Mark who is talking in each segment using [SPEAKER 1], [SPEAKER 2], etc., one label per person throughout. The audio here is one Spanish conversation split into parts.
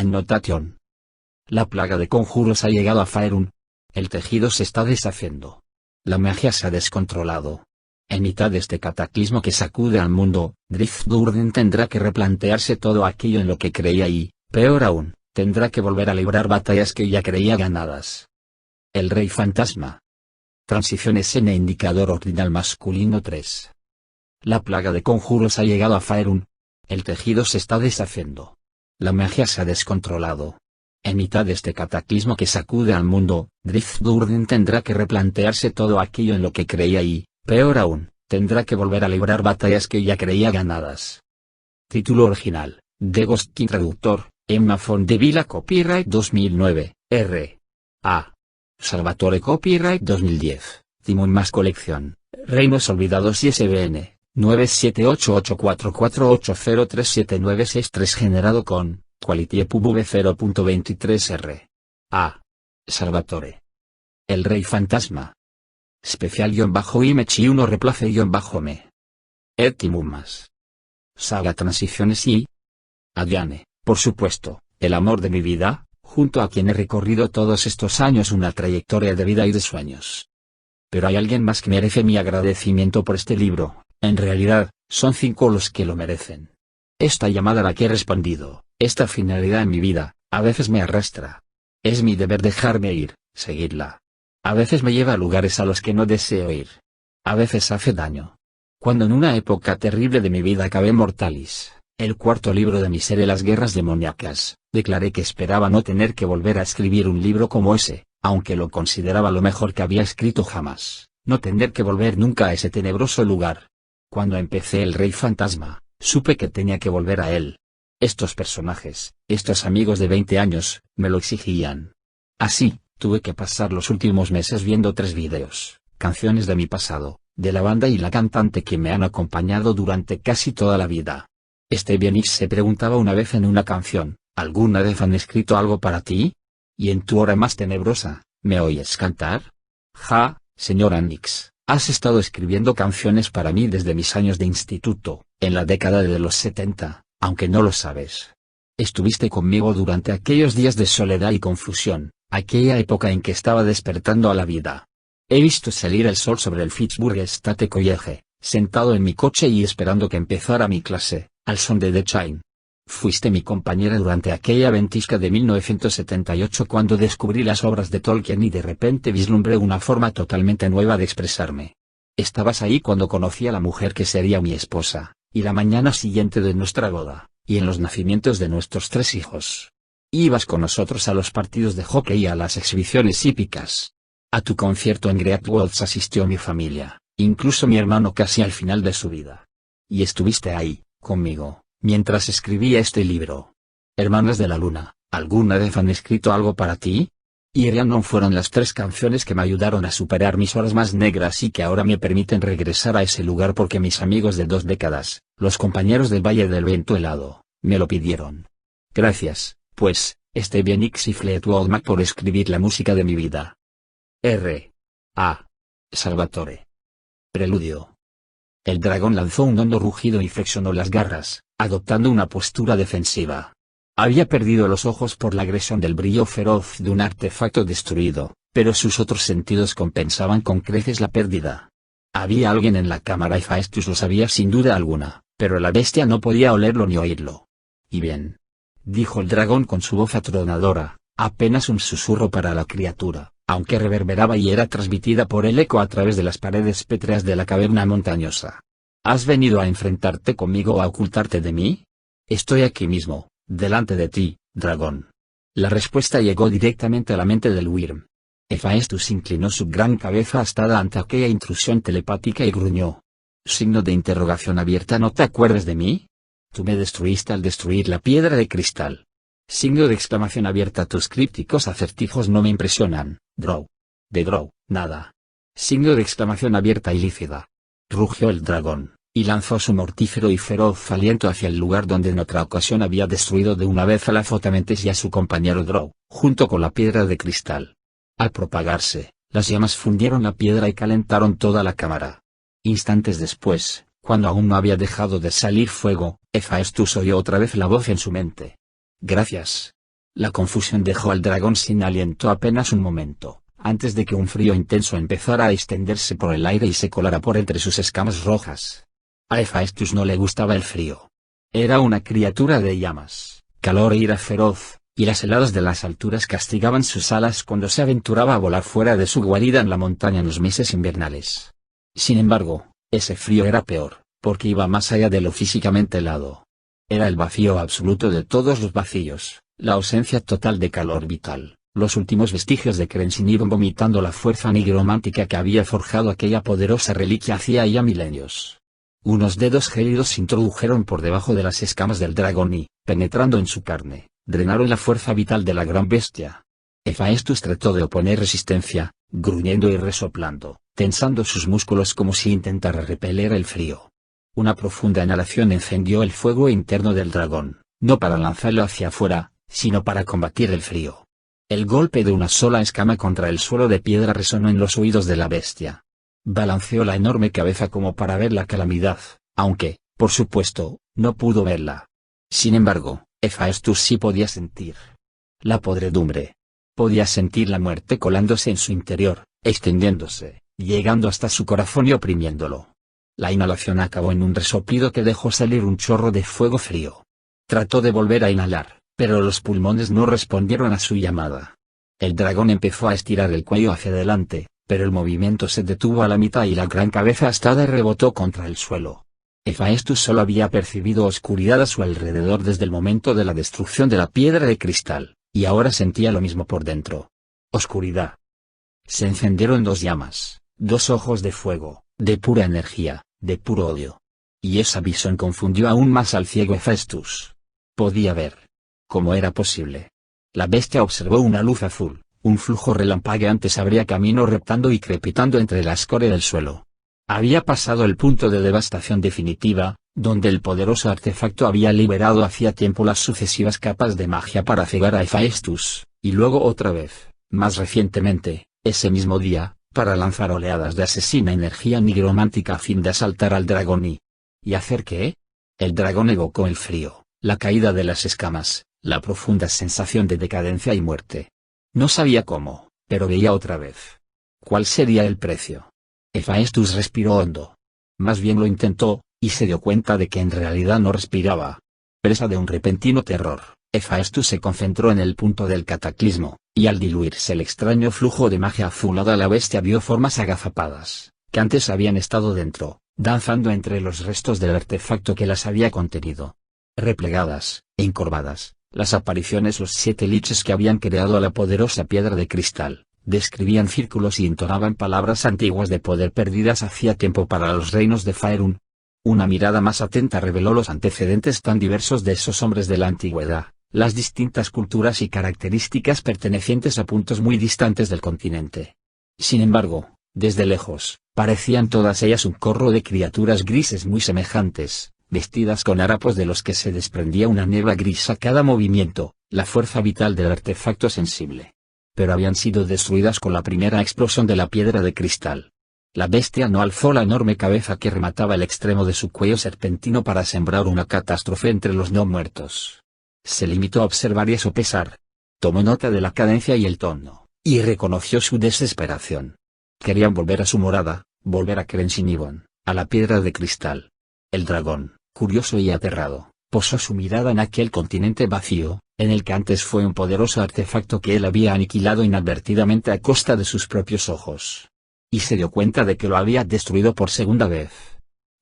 [SPEAKER 1] Annotación. La plaga de conjuros ha llegado a Faerun. El tejido se está deshaciendo. La magia se ha descontrolado. En mitad de este cataclismo que sacude al mundo, Driftburden tendrá que replantearse todo aquello en lo que creía y, peor aún, tendrá que volver a librar batallas que ya creía ganadas. El Rey Fantasma. Transiciones N indicador ordinal masculino 3. La plaga de conjuros ha llegado a Faerun. El tejido se está deshaciendo. La magia se ha descontrolado. En mitad de este cataclismo que sacude al mundo, Driftburden tendrá que replantearse todo aquello en lo que creía y, peor aún, tendrá que volver a librar batallas que ya creía ganadas. Título original, The Ghost King traductor, Emma Fondevila copyright 2009, R. A. Salvatore copyright 2010, Timon más colección, Reinos Olvidados ISBN, 9784448037963 generado con Quality EPUB v0.23r. A. Salvatore. El Rey Fantasma. Especial-image 1 replace-me. Etimumas. Saga Transiciones y Adiane, por supuesto, el amor de mi vida, junto a quien he recorrido todos estos años una trayectoria de vida y de sueños. Pero hay alguien más que merece mi agradecimiento por este libro, en realidad, son 5 los que lo merecen. Esta llamada a la que he respondido, esta finalidad en mi vida, a veces me arrastra. Es mi deber dejarme ir, seguirla. A veces me lleva a lugares a los que no deseo ir. A veces hace daño. Cuando en una época terrible de mi vida acabé Mortalis, el cuarto libro de mi serie Las Guerras Demoníacas, declaré que esperaba no tener que volver a escribir un libro como ese, aunque lo consideraba lo mejor que había escrito jamás, no tener que volver nunca a ese tenebroso lugar. Cuando empecé El Rey Fantasma, supe que tenía que volver a él. Estos personajes, estos amigos de 20 años, me lo exigían. Así, tuve que pasar los últimos meses viendo 3 vídeos, canciones de mi pasado, de la banda y la cantante que me han acompañado durante casi toda la vida. Stevie Nicks se preguntaba una vez en una canción, ¿alguna vez han escrito algo para ti? Y en tu hora más tenebrosa, ¿me oyes cantar? Ja, señora Nicks, has estado escribiendo canciones para mí desde mis años de instituto, en la década de los 70, aunque no lo sabes. Estuviste conmigo durante aquellos días de soledad y confusión, aquella época en que estaba despertando a la vida. He visto salir el sol sobre el Fitchburg State College, sentado en mi coche y esperando que empezara mi clase, al son de The Chime. Fuiste mi compañera durante aquella ventisca de 1978 cuando descubrí las obras de Tolkien y de repente vislumbré una forma totalmente nueva de expresarme. Estabas ahí cuando conocí a la mujer que sería mi esposa, y la mañana siguiente de nuestra boda, y en los nacimientos de nuestros 3 hijos. Ibas con nosotros a los partidos de hockey y a las exhibiciones hípicas. A tu concierto en Great Waltz asistió mi familia, incluso mi hermano casi al final de su vida. Y estuviste ahí, conmigo, mientras escribía este libro. Hermanas de la Luna, ¿alguna vez han escrito algo para ti? Y Rhiannon fueron las 3 canciones que me ayudaron a superar mis horas más negras y que ahora me permiten regresar a ese lugar porque mis amigos de 2 décadas, los compañeros del Valle del Viento Helado, me lo pidieron. Gracias, pues, Stevie Nicks y Fleetwood Mac por escribir la música de mi vida. R. A. Salvatore. Preludio. El dragón lanzó un hondo rugido y flexionó las garras, adoptando una postura defensiva. Había perdido los ojos por la agresión del brillo feroz de un artefacto destruido, pero sus otros sentidos compensaban con creces la pérdida. Había alguien en la cámara y Faestus lo sabía sin duda alguna, pero la bestia no podía olerlo ni oírlo. Y bien, dijo el dragón con su voz atronadora, apenas un susurro para la criatura, aunque reverberaba y era transmitida por el eco a través de las paredes pétreas de la caverna montañosa. ¿Has venido a enfrentarte conmigo o a ocultarte de mí? Estoy aquí mismo, delante de ti, dragón. La respuesta llegó directamente a la mente del Wyrm. Hephaestus inclinó su gran cabeza astada ante aquella intrusión telepática y gruñó. Signo de interrogación abierta. ¿No te acuerdas de mí? Tú me destruiste al destruir la piedra de cristal. Signo de exclamación abierta. Tus crípticos acertijos no me impresionan, Drow. De Drow, nada. Signo de exclamación abierta y lícida. Rugió el dragón, y lanzó su mortífero y feroz aliento hacia el lugar donde en otra ocasión había destruido de una vez a la Fotamentes y a su compañero Drow, junto con la piedra de cristal. Al propagarse, las llamas fundieron la piedra y calentaron toda la cámara. Instantes después, cuando aún no había dejado de salir fuego, Hephaestus oyó otra vez la voz en su mente. Gracias. La confusión dejó al dragón sin aliento apenas un momento, antes de que un frío intenso empezara a extenderse por el aire y se colara por entre sus escamas rojas. A Hephaestus no le gustaba el frío. Era una criatura de llamas, calor e ira feroz, y las heladas de las alturas castigaban sus alas cuando se aventuraba a volar fuera de su guarida en la montaña en los meses invernales. Sin embargo, ese frío era peor, porque iba más allá de lo físicamente helado. Era el vacío absoluto de todos los vacíos, la ausencia total de calor vital, los últimos vestigios de Crensinibon vomitando la fuerza nigromántica que había forjado aquella poderosa reliquia hacía ya milenios. Unos dedos gélidos se introdujeron por debajo de las escamas del dragón y, penetrando en su carne, drenaron la fuerza vital de la gran bestia. Hephaestus trató de oponer resistencia, gruñendo y resoplando, tensando sus músculos como si intentara repeler el frío. Una profunda inhalación encendió el fuego interno del dragón, no para lanzarlo hacia afuera, sino para combatir el frío. El golpe de una sola escama contra el suelo de piedra resonó en los oídos de la bestia. Balanceó la enorme cabeza como para ver la calamidad, aunque, por supuesto, no pudo verla. Sin embargo, Hephaestus sí podía sentir la podredumbre. Podía sentir la muerte colándose en su interior, extendiéndose, llegando hasta su corazón y oprimiéndolo. La inhalación acabó en un resoplido que dejó salir un chorro de fuego frío. Trató de volver a inhalar, pero los pulmones no respondieron a su llamada. El dragón empezó a estirar el cuello hacia adelante, pero el movimiento se detuvo a la mitad y la gran cabeza astada rebotó contra el suelo. Hephaestus solo había percibido oscuridad a su alrededor desde el momento de la destrucción de la piedra de cristal, y ahora sentía lo mismo por dentro. Oscuridad. Se encendieron dos llamas, dos ojos de fuego, de pura energía, de puro odio. Y esa visión confundió aún más al ciego Hephaestus. Podía ver. ¿Cómo era posible? La bestia observó una luz azul, un flujo relampagueante se abría camino reptando y crepitando entre la escoria del suelo. Había pasado el punto de devastación definitiva, donde el poderoso artefacto había liberado hacía tiempo las sucesivas capas de magia para cegar a Hephaestus, y luego otra vez, más recientemente, ese mismo día, para lanzar oleadas de asesina energía nigromántica a fin de asaltar al dragón ¿y hacer qué? El dragón evocó el frío, la caída de las escamas, la profunda sensación de decadencia y muerte. No sabía cómo, pero veía otra vez. ¿Cuál sería el precio? Hephaestus respiró hondo. Más bien lo intentó, y se dio cuenta de que en realidad no respiraba. Presa de un repentino terror, Hephaestus se concentró en el punto del cataclismo, y al diluirse el extraño flujo de magia azulada la bestia vio formas agazapadas, que antes habían estado dentro, danzando entre los restos del artefacto que las había contenido. Replegadas, encorvadas, las apariciones los 7 liches que habían creado a la poderosa piedra de cristal, describían círculos y entonaban palabras antiguas de poder perdidas hacía tiempo para los reinos de Faerun. Una mirada más atenta reveló los antecedentes tan diversos de esos hombres de la antigüedad, las distintas culturas y características pertenecientes a puntos muy distantes del continente. Sin embargo, desde lejos, parecían todas ellas un corro de criaturas grises muy semejantes, vestidas con harapos de los que se desprendía una niebla gris a cada movimiento, la fuerza vital del artefacto sensible. Pero habían sido destruidas con la primera explosión de la piedra de cristal. La bestia no alzó la enorme cabeza que remataba el extremo de su cuello serpentino para sembrar una catástrofe entre los no muertos. Se limitó a observar y a sopesar. Tomó nota de la cadencia y el tono, y reconoció su desesperación. Querían volver a su morada, volver a Crensinibon, a la piedra de cristal. El dragón, curioso y aterrado, posó su mirada en aquel continente vacío, en el que antes fue un poderoso artefacto que él había aniquilado inadvertidamente a costa de sus propios ojos. Y se dio cuenta de que lo había destruido por segunda vez.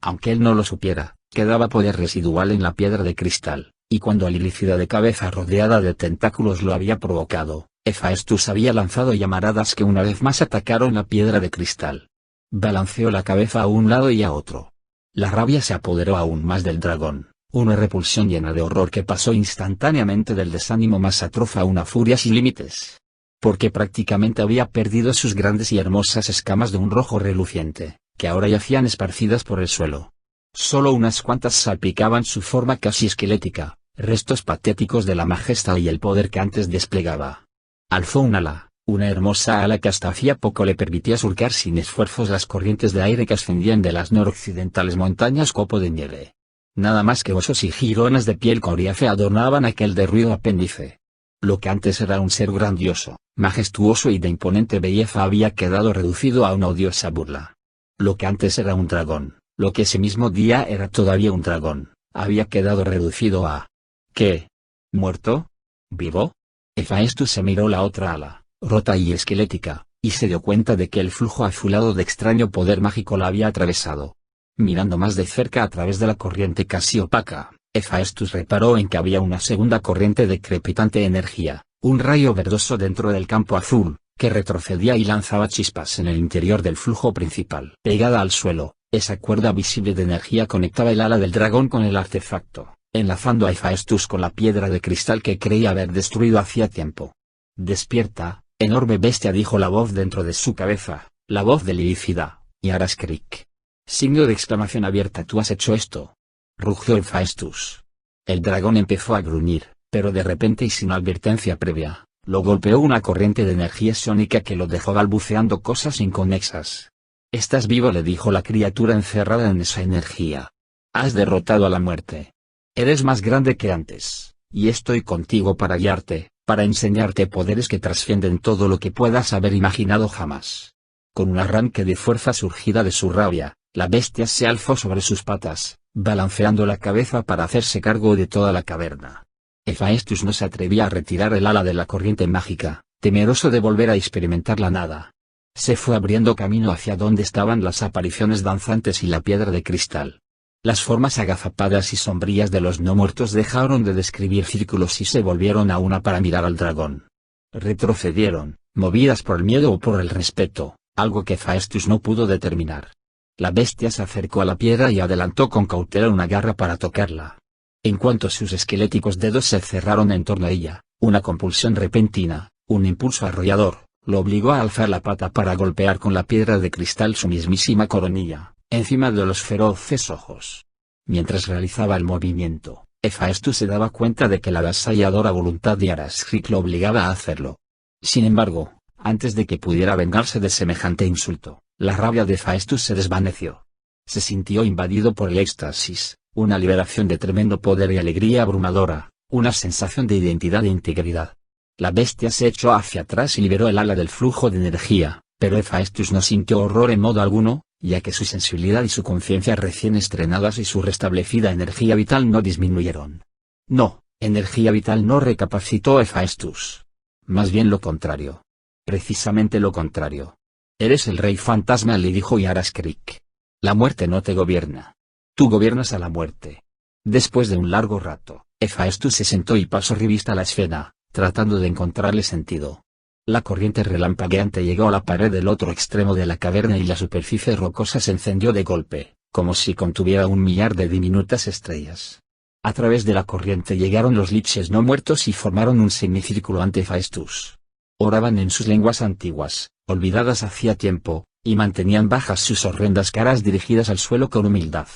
[SPEAKER 1] Aunque él no lo supiera, quedaba poder residual en la piedra de cristal, y cuando la lícida de cabeza rodeada de tentáculos lo había provocado, Hephaestus había lanzado llamaradas que una vez más atacaron la piedra de cristal. Balanceó la cabeza a un lado y a otro. La rabia se apoderó aún más del dragón. Una repulsión llena de horror que pasó instantáneamente del desánimo más atroz a una furia sin límites. Porque prácticamente había perdido sus grandes y hermosas escamas de un rojo reluciente, que ahora yacían esparcidas por el suelo. Solo unas cuantas salpicaban su forma casi esquelética, restos patéticos de la majestad y el poder que antes desplegaba. Alzó un ala, una hermosa ala que hasta hacía poco le permitía surcar sin esfuerzos las corrientes de aire que ascendían de las noroccidentales montañas copo de nieve. Nada más que osos y jirones de piel coriácea adornaban aquel derruido apéndice. Lo que antes era un ser grandioso, majestuoso y de imponente belleza había quedado reducido a una odiosa burla. Lo que antes era un dragón, lo que ese mismo día era todavía un dragón, había quedado reducido a... ¿qué? ¿Muerto? ¿Vivo? Hephaestus se miró la otra ala, rota y esquelética, y se dio cuenta de que el flujo azulado de extraño poder mágico la había atravesado. Mirando más de cerca a través de la corriente casi opaca, Hephaestus reparó en que había una segunda corriente de crepitante energía, un rayo verdoso dentro del campo azul, que retrocedía y lanzaba chispas en el interior del flujo principal. Pegada al suelo, esa cuerda visible de energía conectaba el ala del dragón con el artefacto, enlazando a Hephaestus con la piedra de cristal que creía haber destruido hacía tiempo. «Despierta, enorme bestia», dijo la voz dentro de su cabeza, la voz de Lícida, y Araskrik. Signo de exclamación abierta. «¿Tú has hecho esto?», rugió Hephaestus. El dragón empezó a gruñir, pero de repente y sin advertencia previa, lo golpeó una corriente de energía sónica que lo dejó balbuceando cosas inconexas. «Estás vivo», le dijo la criatura encerrada en esa energía. «Has derrotado a la muerte. Eres más grande que antes, y estoy contigo para guiarte, para enseñarte poderes que trascienden todo lo que puedas haber imaginado jamás». Con un arranque de fuerza surgida de su rabia, la bestia se alzó sobre sus patas, balanceando la cabeza para hacerse cargo de toda la caverna. Hephaestus no se atrevía a retirar el ala de la corriente mágica, temeroso de volver a experimentar la nada. Se fue abriendo camino hacia donde estaban las apariciones danzantes y la piedra de cristal. Las formas agazapadas y sombrías de los no muertos dejaron de describir círculos y se volvieron a una para mirar al dragón. Retrocedieron, movidas por el miedo o por el respeto, algo que Hephaestus no pudo determinar. La bestia se acercó a la piedra y adelantó con cautela una garra para tocarla. En cuanto sus esqueléticos dedos se cerraron en torno a ella, una compulsión repentina, un impulso arrollador, lo obligó a alzar la pata para golpear con la piedra de cristal su mismísima coronilla, encima de los feroces ojos. Mientras realizaba el movimiento, Hephaestus se daba cuenta de que la avasalladora voluntad de Araskrik lo obligaba a hacerlo. Sin embargo, antes de que pudiera vengarse de semejante insulto, la rabia de Hephaestus se desvaneció. Se sintió invadido por el éxtasis, una liberación de tremendo poder y alegría abrumadora, una sensación de identidad e integridad. La bestia se echó hacia atrás y liberó el ala del flujo de energía, pero Hephaestus no sintió horror en modo alguno, ya que su sensibilidad y su conciencia recién estrenadas y su restablecida energía vital no disminuyeron. No, energía vital no, recapacitó Hephaestus. Más bien lo contrario. Precisamente lo contrario. Eres el rey fantasma, le dijo Araskrik. La muerte no te gobierna. Tú gobiernas a la muerte. Después de un largo rato, Hephaestus se sentó y pasó revista a la escena, tratando de encontrarle sentido. La corriente relampagueante llegó a la pared del otro extremo de la caverna y la superficie rocosa se encendió de golpe, como si contuviera un millar de diminutas estrellas. A través de la corriente llegaron los liches no muertos y formaron un semicírculo ante Hephaestus. Oraban en sus lenguas antiguas, olvidadas hacía tiempo, y mantenían bajas sus horrendas caras dirigidas al suelo con humildad.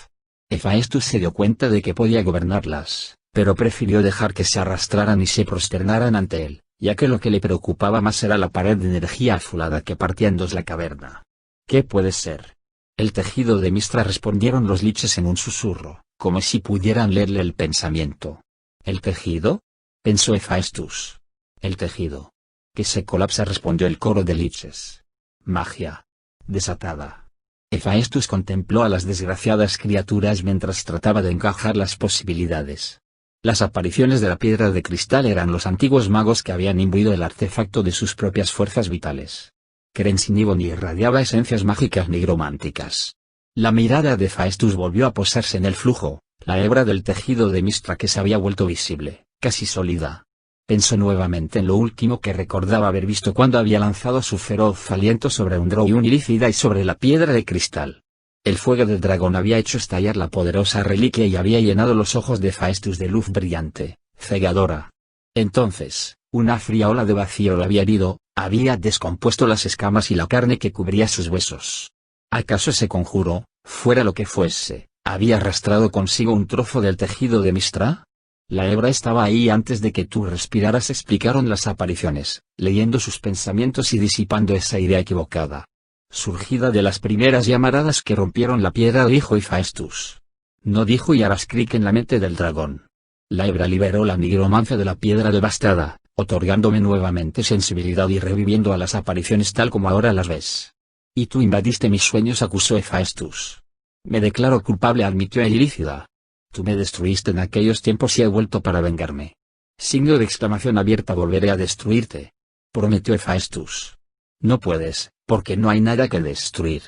[SPEAKER 1] Hephaestus se dio cuenta de que podía gobernarlas, pero prefirió dejar que se arrastraran y se prosternaran ante él, ya que lo que le preocupaba más era la pared de energía azulada que partía en dos la caverna. ¿Qué puede ser? El tejido de Mistra, respondieron los liches en un susurro, como si pudieran leerle el pensamiento. ¿El tejido?, pensó Hephaestus. El tejido. Que se colapsa, respondió el coro de liches. Magia. Desatada. Hephaestus contempló a las desgraciadas criaturas mientras trataba de encajar las posibilidades. Las apariciones de la piedra de cristal eran los antiguos magos que habían imbuido el artefacto de sus propias fuerzas vitales. Krensin ni irradiaba esencias mágicas nigrománticas. La mirada de Hephaestus volvió a posarse en el flujo, la hebra del tejido de Mistra que se había vuelto visible, casi sólida. Pensó nuevamente en lo último que recordaba haber visto cuando había lanzado su feroz aliento sobre un drow y un Lícida y sobre la piedra de cristal. El fuego del dragón había hecho estallar la poderosa reliquia y había llenado los ojos de Hephaestus de luz brillante, cegadora. Entonces, una fría ola de vacío lo había herido, había descompuesto las escamas y la carne que cubría sus huesos. ¿Acaso ese conjuro, fuera lo que fuese, había arrastrado consigo un trozo del tejido de Mistra? La hebra estaba ahí antes de que tú respiraras, explicaron las apariciones, leyendo sus pensamientos y disipando esa idea equivocada. Surgida de las primeras llamaradas que rompieron la piedra, dijo Hephaestus. No, dijo Araskrik en la mente del dragón. La hebra liberó la nigromancia de la piedra devastada, otorgándome nuevamente sensibilidad y reviviendo a las apariciones tal como ahora las ves. Y tú invadiste mis sueños, acusó Hephaestus. Me declaro culpable, admitió Ilícida. Tú me destruiste en aquellos tiempos y he vuelto para vengarme. Signo de exclamación abierta. Volveré a destruirte, prometió Hephaestus. No puedes, porque no hay nada que destruir.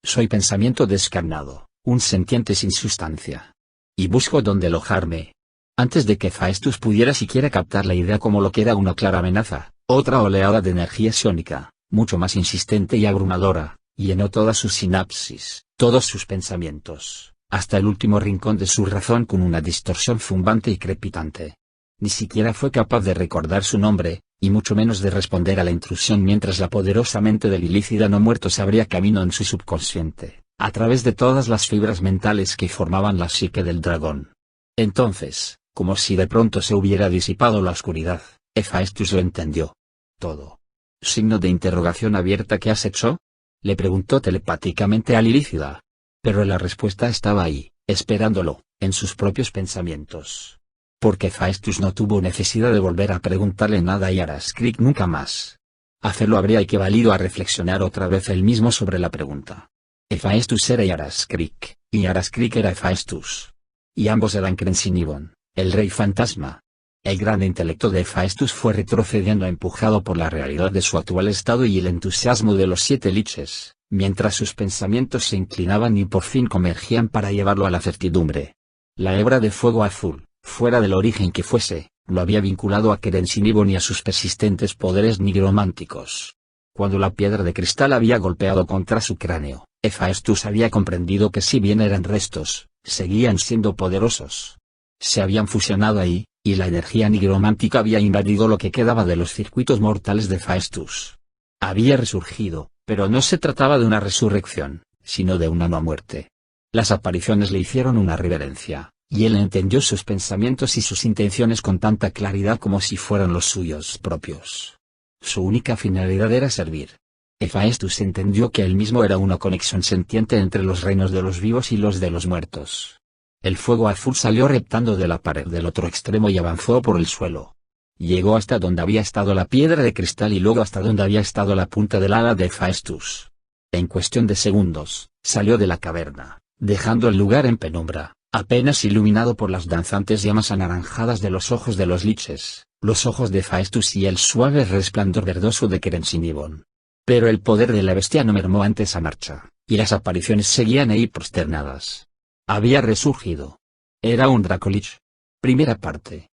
[SPEAKER 1] Soy pensamiento descarnado, un sentiente sin sustancia. Y busco dónde alojarme. Antes de que Hephaestus pudiera siquiera captar la idea como lo que era una clara amenaza, otra oleada de energía psiónica, mucho más insistente y abrumadora, llenó todas sus sinapsis, todos sus pensamientos, hasta el último rincón de su razón con una distorsión zumbante y crepitante. Ni siquiera fue capaz de recordar su nombre, y mucho menos de responder a la intrusión mientras la poderosa mente del Ilícida no muerto se abría camino en su subconsciente, a través de todas las fibras mentales que formaban la psique del dragón. Entonces, como si de pronto se hubiera disipado la oscuridad, Hephaestus lo entendió. Todo. Signo de interrogación abierta. ¿Qué has hecho?, le preguntó telepáticamente a Ilícida. Pero la respuesta estaba ahí, esperándolo, en sus propios pensamientos. Porque Hephaestus no tuvo necesidad de volver a preguntarle nada a Yaraskrix nunca más. Hacerlo habría equivalido a reflexionar otra vez él mismo sobre la pregunta. Hephaestus era Yaraskrix, y Yaraskrix era Hephaestus. Y ambos eran Crensinibon, el rey fantasma. El gran intelecto de Hephaestus fue retrocediendo empujado por la realidad de su actual estado y el entusiasmo de los 7 liches, mientras sus pensamientos se inclinaban y por fin convergían para llevarlo a la certidumbre. La hebra de fuego azul, fuera del origen que fuese, lo había vinculado a Crensinibon y a sus persistentes poderes nigrománticos. Cuando la piedra de cristal había golpeado contra su cráneo, Hephaestus había comprendido que si bien eran restos, seguían siendo poderosos. Se habían fusionado ahí, y la energía nigromántica había invadido lo que quedaba de los circuitos mortales de Hephaestus. Había resurgido, pero no se trataba de una resurrección, sino de una no muerte. Las apariciones le hicieron una reverencia, y él entendió sus pensamientos y sus intenciones con tanta claridad como si fueran los suyos propios. Su única finalidad era servir. Hephaestus entendió que él mismo era una conexión sentiente entre los reinos de los vivos y los de los muertos. El fuego azul salió reptando de la pared del otro extremo y avanzó por el suelo. Llegó hasta donde había estado la piedra de cristal y luego hasta donde había estado la punta del ala de Hephaestus. En cuestión de segundos, salió de la caverna, dejando el lugar en penumbra, apenas iluminado por las danzantes llamas anaranjadas de los ojos de los liches, los ojos de Hephaestus y el suave resplandor verdoso de Crensinibon. Pero el poder de la bestia no mermó ante esa marcha, y las apariciones seguían ahí prosternadas. Había resurgido. Era un Dracolich. Primera parte.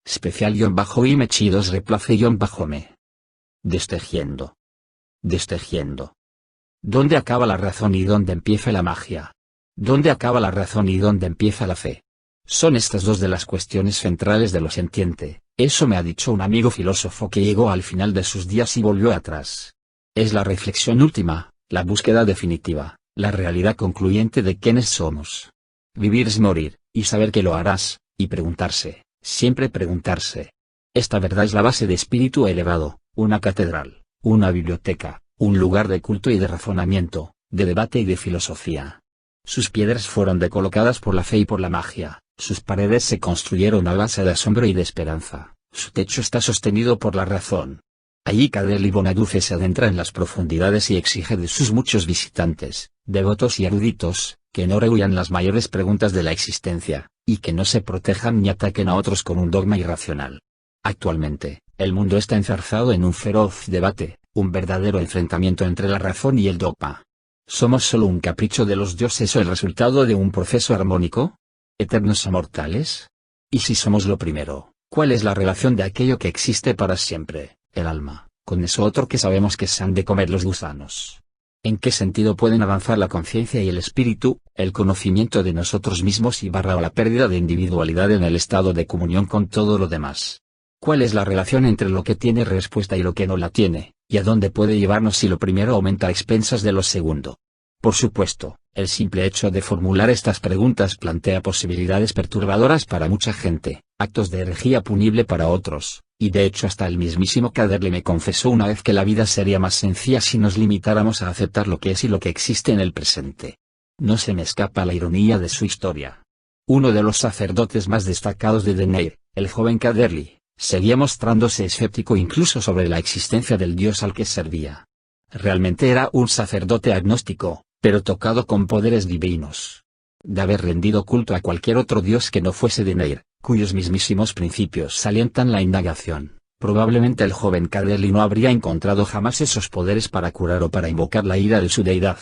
[SPEAKER 1] Especial-Image 2 Replace-Me. Destejiendo. Destejiendo. ¿Dónde acaba la razón y dónde empieza la magia? ¿Dónde acaba la razón y dónde empieza la fe? Son estas dos de las cuestiones centrales de lo sentiente, eso me ha dicho un amigo filósofo que llegó al final de sus días y volvió atrás. Es la reflexión última, la búsqueda definitiva, la realidad concluyente de quiénes somos. Vivir es morir, y saber que lo harás, y preguntarse, siempre preguntarse. Esta verdad es la base de espíritu elevado, una catedral, una biblioteca, un lugar de culto y de razonamiento, de debate y de filosofía. Sus piedras fueron decolocadas por la fe y por la magia, sus paredes se construyeron a base de asombro y de esperanza, su techo está sostenido por la razón. Allí Caderly Bonaduce se adentra en las profundidades y exige de sus muchos visitantes, devotos y eruditos, que no rehuyan las mayores preguntas de la existencia, y que no se protejan ni ataquen a otros con un dogma irracional. Actualmente, el mundo está enzarzado en un feroz debate, un verdadero enfrentamiento entre la razón y el dogma. ¿Somos solo un capricho de los dioses o el resultado de un proceso armónico? ¿Eternos o mortales? Y si somos lo primero, ¿cuál es la relación de aquello que existe para siempre, el alma, con eso otro que sabemos que se han de comer los gusanos? ¿En qué sentido pueden avanzar la conciencia y el espíritu, el conocimiento de nosotros mismos y barra o la pérdida de individualidad en el estado de comunión con todo lo demás? ¿Cuál es la relación entre lo que tiene respuesta y lo que no la tiene, y a dónde puede llevarnos si lo primero aumenta a expensas de lo segundo? Por supuesto, el simple hecho de formular estas preguntas plantea posibilidades perturbadoras para mucha gente, actos de herejía punible para otros, y de hecho hasta el mismísimo Caderly me confesó una vez que la vida sería más sencilla si nos limitáramos a aceptar lo que es y lo que existe en el presente. No se me escapa la ironía de su historia. Uno de los sacerdotes más destacados de Deneir, el joven Caderly, seguía mostrándose escéptico incluso sobre la existencia del Dios al que servía. Realmente era un sacerdote agnóstico, pero tocado con poderes divinos. De haber rendido culto a cualquier otro Dios que no fuese de Neir, cuyos mismísimos principios alientan la indagación, probablemente el joven Caderly no habría encontrado jamás esos poderes para curar o para invocar la ira de su deidad.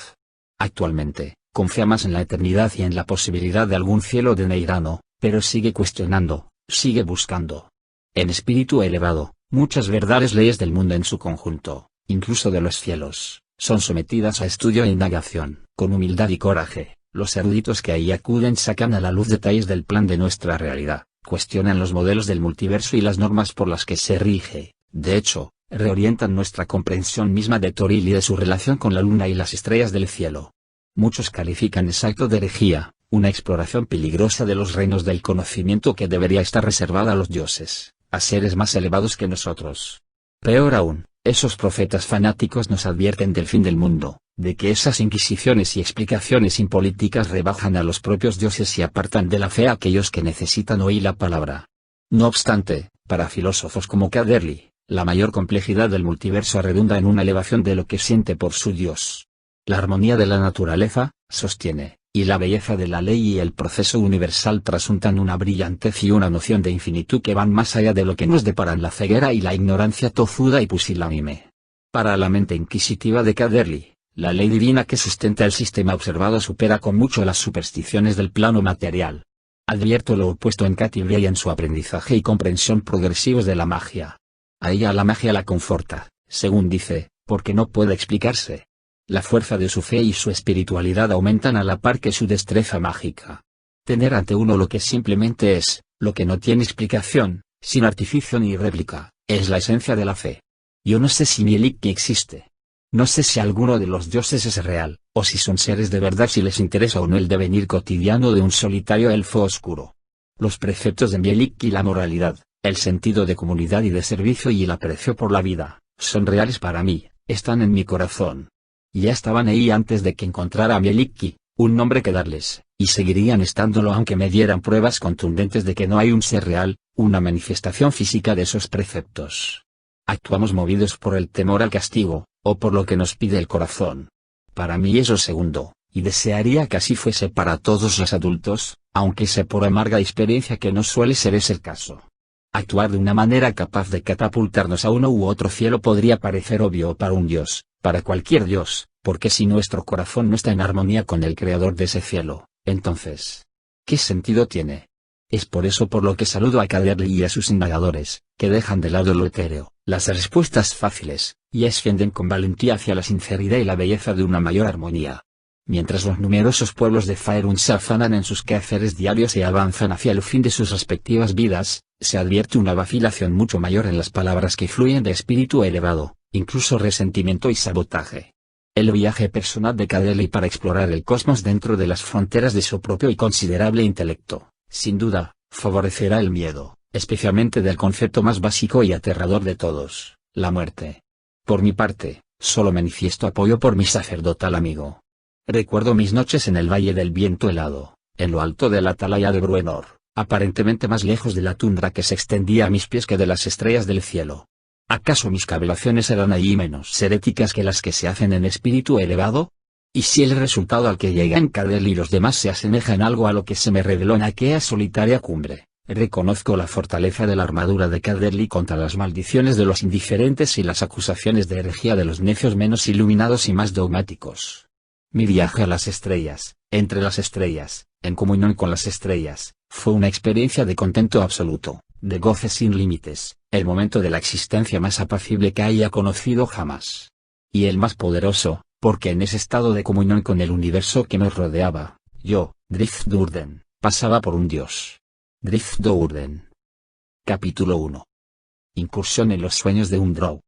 [SPEAKER 1] Actualmente, confía más en la eternidad y en la posibilidad de algún cielo de Neirano, pero sigue cuestionando, sigue buscando. En espíritu elevado, muchas verdades leyes del mundo en su conjunto, incluso de los cielos, son sometidas a estudio e indagación. Con humildad y coraje, los eruditos que ahí acuden sacan a la luz detalles del plan de nuestra realidad, cuestionan los modelos del multiverso y las normas por las que se rige. De hecho, reorientan nuestra comprensión misma de Toril y de su relación con la luna y las estrellas del cielo. Muchos califican ese acto de herejía, una exploración peligrosa de los reinos del conocimiento que debería estar reservada a los dioses, a seres más elevados que nosotros. Peor aún, esos profetas fanáticos nos advierten del fin del mundo, de que esas inquisiciones y explicaciones impolíticas rebajan a los propios dioses y apartan de la fe a aquellos que necesitan oír la palabra. No obstante, para filósofos como Caderly, la mayor complejidad del multiverso redunda en una elevación de lo que siente por su Dios. La armonía de la naturaleza, sostiene, y la belleza de la ley y el proceso universal trasuntan una brillantez y una noción de infinitud que van más allá de lo que nos deparan la ceguera y la ignorancia tozuda y pusilánime. Para la mente inquisitiva de Caderly, la ley divina que sustenta el sistema observado supera con mucho las supersticiones del plano material. Advierto lo opuesto en Katy Bray en su aprendizaje y comprensión progresivos de la magia. A ella la magia la conforta, según dice, porque no puede explicarse. La fuerza de su fe y su espiritualidad aumentan a la par que su destreza mágica. Tener ante uno lo que simplemente es, lo que no tiene explicación, sin artificio ni réplica, es la esencia de la fe. Yo no sé si Mielikki existe. No sé si alguno de los dioses es real, o si son seres de verdad, si les interesa o no el devenir cotidiano de un solitario elfo oscuro. Los preceptos de Mielikki y la moralidad, el sentido de comunidad y de servicio y el aprecio por la vida, son reales para mí, están en mi corazón. Ya estaban ahí antes de que encontrara a Mielikki, un nombre que darles, y seguirían estándolo aunque me dieran pruebas contundentes de que no hay un ser real, una manifestación física de esos preceptos. Actuamos movidos por el temor al castigo, o por lo que nos pide el corazón. Para mí es lo segundo, y desearía que así fuese para todos los adultos, aunque sé por amarga experiencia que no suele ser ese el caso. Actuar de una manera capaz de catapultarnos a uno u otro cielo podría parecer obvio para un dios, para cualquier dios, porque si nuestro corazón no está en armonía con el creador de ese cielo, entonces, ¿qué sentido tiene? Es por eso por lo que saludo a Caderly y a sus indagadores, que dejan de lado lo etéreo, las respuestas fáciles, y ascienden con valentía hacia la sinceridad y la belleza de una mayor armonía. Mientras los numerosos pueblos de Faerun se afanan en sus quehaceres diarios y avanzan hacia el fin de sus respectivas vidas, se advierte una vacilación mucho mayor en las palabras que fluyen de espíritu elevado, incluso resentimiento y sabotaje. El viaje personal de Caderly para explorar el cosmos dentro de las fronteras de su propio y considerable intelecto, sin duda, favorecerá el miedo, especialmente del concepto más básico y aterrador de todos, la muerte. Por mi parte, solo manifiesto apoyo por mi sacerdotal amigo. Recuerdo mis noches en el Valle del Viento Helado, en lo alto de la atalaya de Bruenor, aparentemente más lejos de la tundra que se extendía a mis pies que de las estrellas del cielo. ¿Acaso mis cavilaciones eran allí menos heréticas que las que se hacen en espíritu elevado? ¿Y si el resultado al que llegan Caderly y los demás se asemeja en algo a lo que se me reveló en aquella solitaria cumbre? Reconozco la fortaleza de la armadura de Caderly contra las maldiciones de los indiferentes y las acusaciones de herejía de los necios menos iluminados y más dogmáticos. Mi viaje a las estrellas, entre las estrellas, en comunión con las estrellas, fue una experiencia de contento absoluto, de goce sin límites, el momento de la existencia más apacible que haya conocido jamás. Y el más poderoso, porque en ese estado de comunión con el universo que me rodeaba, yo, Driftdurden, pasaba por un dios. Driftdurden. Capítulo 1. Incursión en los sueños de un drow.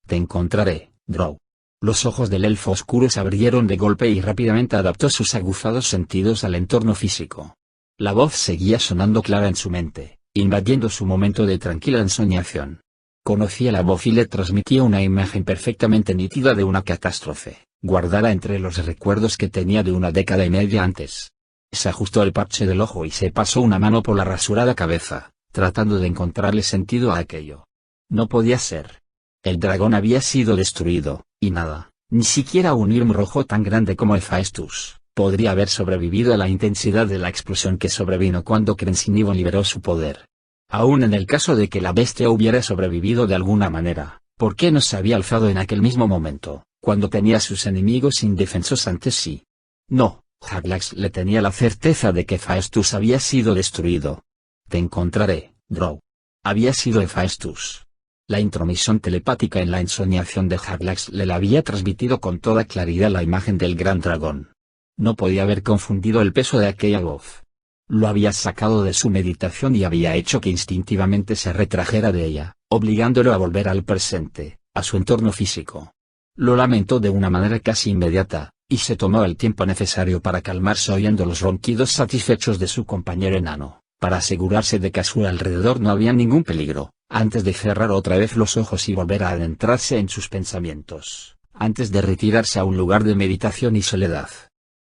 [SPEAKER 1] Te encontraré, drow. Los ojos del elfo oscuro se abrieron de golpe y rápidamente adaptó sus aguzados sentidos al entorno físico. La voz seguía sonando clara en su mente, invadiendo su momento de tranquila ensoñación. Conocía la voz y le transmitía una imagen perfectamente nítida de una catástrofe, guardada entre los recuerdos que tenía de una década y media antes. Se ajustó el parche del ojo y se pasó una mano por la rasurada cabeza, tratando de encontrarle sentido a aquello. No podía ser. El dragón había sido destruido, y nada, ni siquiera un Irm rojo tan grande como Hephaestus, podría haber sobrevivido a la intensidad de la explosión que sobrevino cuando Krensinivo liberó su poder. Aún en el caso de que la bestia hubiera sobrevivido de alguna manera, ¿por qué no se había alzado en aquel mismo momento, cuando tenía a sus enemigos indefensos ante sí? No, Harlax le tenía la certeza de que Hephaestus había sido destruido. Te encontraré, Drow. Había sido Hephaestus. La intromisión telepática en la ensoñación de Harlax le la había transmitido con toda claridad la imagen del gran dragón. No podía haber confundido el peso de aquella voz. Lo había sacado de su meditación y había hecho que instintivamente se retrajera de ella, obligándolo a volver al presente, a su entorno físico. Lo lamentó de una manera casi inmediata, y se tomó el tiempo necesario para calmarse oyendo los ronquidos satisfechos de su compañero enano, para asegurarse de que a su alrededor no había ningún peligro, antes de cerrar otra vez los ojos y volver a adentrarse en sus pensamientos, antes de retirarse a un lugar de meditación y soledad.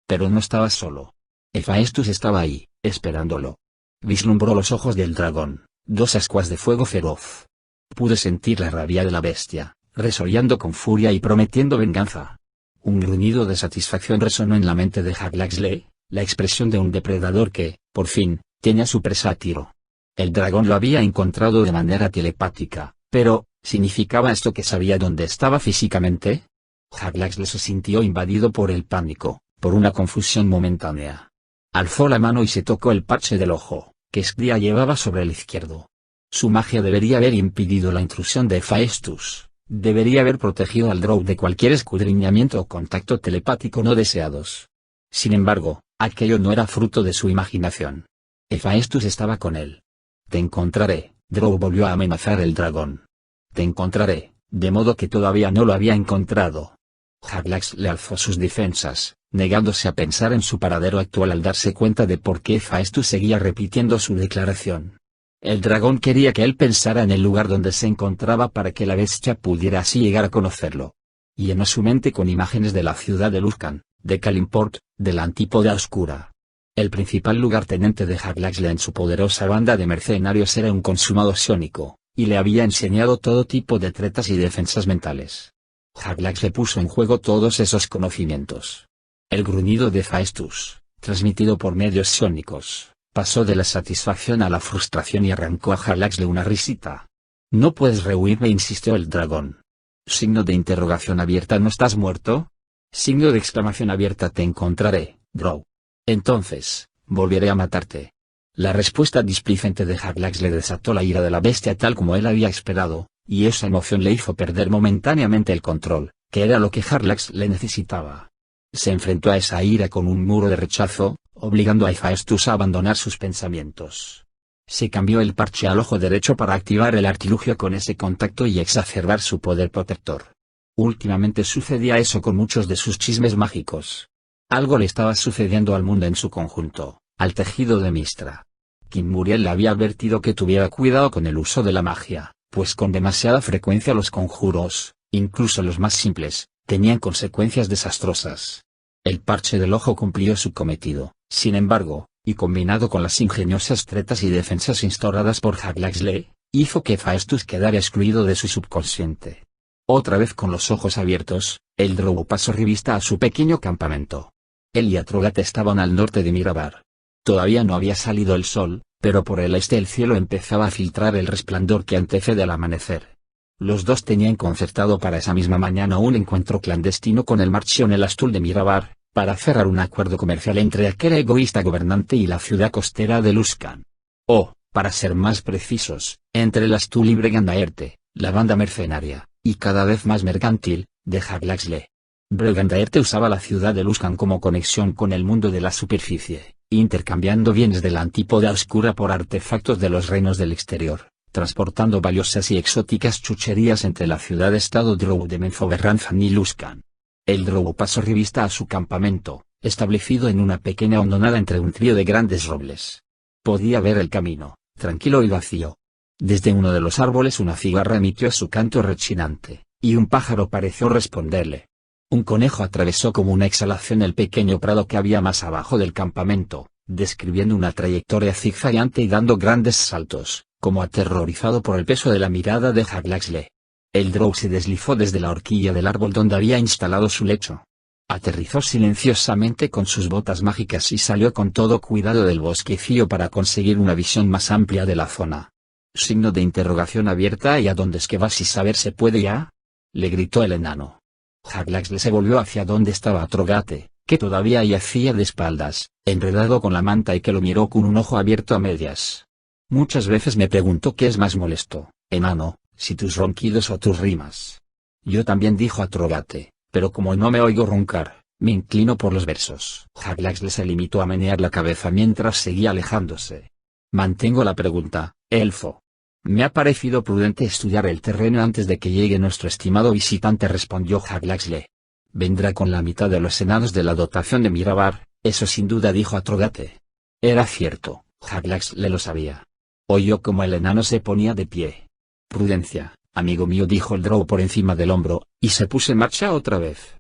[SPEAKER 1] Pero no estaba solo. Hephaestus estaba ahí, esperándolo. Vislumbró los ojos del dragón, dos ascuas de fuego feroz. Pude sentir la rabia de la bestia, resollando con furia y prometiendo venganza. Un gruñido de satisfacción resonó en la mente de Harlaxle, la expresión de un depredador que, por fin, tenía su presa a tiro. El dragón lo había encontrado de manera telepática, pero, ¿significaba esto que sabía dónde estaba físicamente? Harlaxle se sintió invadido por el pánico, por una confusión momentánea. Alzó la mano y se tocó el parche del ojo, que Skria llevaba sobre el izquierdo. Su magia debería haber impedido la intrusión de Hephaestus, debería haber protegido al Drow de cualquier escudriñamiento o contacto telepático no deseados. Sin embargo, aquello no era fruto de su imaginación. Hephaestus estaba con él. Te encontraré, Drow volvió a amenazar el dragón. Te encontraré, de modo que todavía no lo había encontrado. Harlax le alzó sus defensas, negándose a pensar en su paradero actual al darse cuenta de por qué Hephaestus seguía repitiendo su declaración. El dragón quería que él pensara en el lugar donde se encontraba para que la bestia pudiera así llegar a conocerlo. Llenó su mente con imágenes de la ciudad de Luzcan, de Kalimport, de la Antípoda Oscura. El principal lugarteniente de Harlaxle en su poderosa banda de mercenarios era un consumado psiónico, y le había enseñado todo tipo de tretas y defensas mentales. Harlaxle puso en juego todos esos conocimientos. El gruñido de Hephaestus, transmitido por medios psiónicos, pasó de la satisfacción a la frustración y arrancó a Harlaxle una risita. No puedes rehuirme, insistió el dragón. Signo de interrogación abierta. ¿No estás muerto? Signo de exclamación abierta. Te encontraré, Drow. Entonces, volveré a matarte. La respuesta displicente de Harlaxle desató la ira de la bestia tal como él había esperado, y esa emoción le hizo perder momentáneamente el control, que era lo que Harlaxle necesitaba. Se enfrentó a esa ira con un muro de rechazo, obligando a Hephaestus a abandonar sus pensamientos. Se cambió el parche al ojo derecho para activar el artilugio con ese contacto y exacerbar su poder protector. Últimamente sucedía eso con muchos de sus chismes mágicos. Algo le estaba sucediendo al mundo en su conjunto, al tejido de Mystra. King Muriel le había advertido que tuviera cuidado con el uso de la magia, pues con demasiada frecuencia los conjuros, incluso los más simples, tenían consecuencias desastrosas. El parche del ojo cumplió su cometido, sin embargo, y combinado con las ingeniosas tretas y defensas instauradas por Harlaxle, hizo que Hephaestus quedara excluido de su subconsciente. Otra vez con los ojos abiertos, el Drow pasó revista a su pequeño campamento. Él y Atrogat estaban al norte de Mirabar. Todavía no había salido el sol, pero por el este el cielo empezaba a filtrar el resplandor que antecede al amanecer. Los dos tenían concertado para esa misma mañana un encuentro clandestino con el Marchion el Astul de Mirabar, para cerrar un acuerdo comercial entre aquel egoísta gobernante y la ciudad costera de Luzcan. O, para ser más precisos, entre el Astul y Bregandaerte, la banda mercenaria, y cada vez más mercantil, de Harlaxle. Bregandaerte usaba la ciudad de Luzcan como conexión con el mundo de la superficie, intercambiando bienes de la Antípoda Oscura por artefactos de los reinos del exterior, transportando valiosas y exóticas chucherías entre la ciudad-estado Drow de Menzoberranzan y Luzcan. El Drow pasó revista a su campamento, establecido en una pequeña hondonada entre un trío de grandes robles. Podía ver el camino, tranquilo y vacío. Desde uno de los árboles una cigarra emitió su canto rechinante, y un pájaro pareció responderle. Un conejo atravesó como una exhalación el pequeño prado que había más abajo del campamento, describiendo una trayectoria zigzagueante y dando grandes saltos, como aterrorizado por el peso de la mirada de Haglaxle. El drow se deslizó desde la horquilla del árbol donde había instalado su lecho. Aterrizó silenciosamente con sus botas mágicas y salió con todo cuidado del bosquecillo para conseguir una visión más amplia de la zona. Signo de interrogación abierta. ¿Y a dónde es que vas y saber se puede ya? Le gritó el enano. Haglaxle se volvió hacia donde estaba Atrogate, que todavía yacía de espaldas, enredado con la manta y que lo miró con un ojo abierto a medias. Muchas veces me preguntó qué es más molesto, enano, si tus ronquidos o tus rimas. Yo también, dijo Atrogate, pero como no me oigo roncar, me inclino por los versos. Haglaxle se limitó a menear la cabeza mientras seguía alejándose. Mantengo la pregunta, elfo. Me ha parecido prudente estudiar el terreno antes de que llegue nuestro estimado visitante, respondió Haglaxle. Vendrá con la mitad de los enanos de la dotación de Mirabar, eso sin duda, dijo Atrogate. Era cierto, Haglaxle lo sabía. Oyó como el enano se ponía de pie. Prudencia, amigo mío, dijo el drow por encima del hombro, y se puso en marcha otra vez.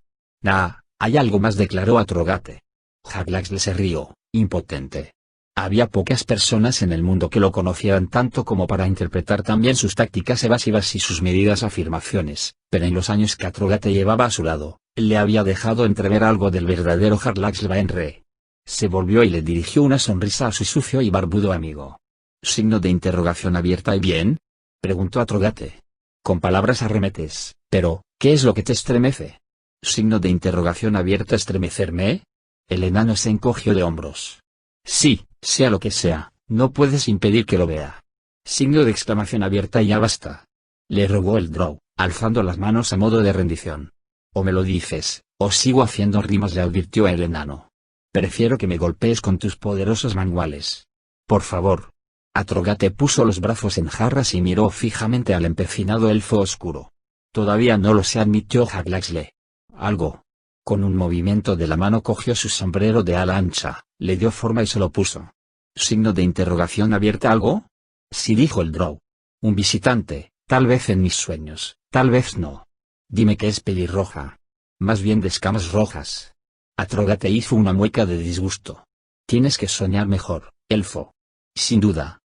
[SPEAKER 1] Hay algo más, declaró Atrogate. Haglaxle se rió, impotente. Había pocas personas en el mundo que lo conocieran tanto como para interpretar también sus tácticas evasivas y sus medidas afirmaciones, pero en los años que Atrogate llevaba a su lado, le había dejado entrever algo del verdadero Haglaxle Baenre. Se volvió y le dirigió una sonrisa a su sucio y barbudo amigo. Signo de interrogación abierta. ¿Y bien? Preguntó Atrogate. Con palabras arremetes, pero, ¿qué es lo que te estremece? Signo de interrogación abierta. ¿Estremecerme? El enano se encogió de hombros. Sí, sea lo que sea, no puedes impedir que lo vea. Signo de exclamación abierta. Ya basta. Le rogó el drow, alzando las manos a modo de rendición. O me lo dices, o sigo haciendo rimas, le advirtió el enano. Prefiero que me golpees con tus poderosos manuales. Por favor. Atrogate puso los brazos en jarras y miró fijamente al empecinado elfo oscuro. Todavía no lo sé, admitió Haglaxle. Algo. Con un movimiento de la mano cogió su sombrero de ala ancha, le dio forma y se lo puso. Signo de interrogación abierta. ¿Algo? Sí, dijo el drow. Un visitante, tal vez en mis sueños, tal vez no. Dime que es pelirroja. Más bien de escamas rojas. Atrogate hizo una mueca de disgusto. Tienes que soñar mejor, elfo. Sin duda.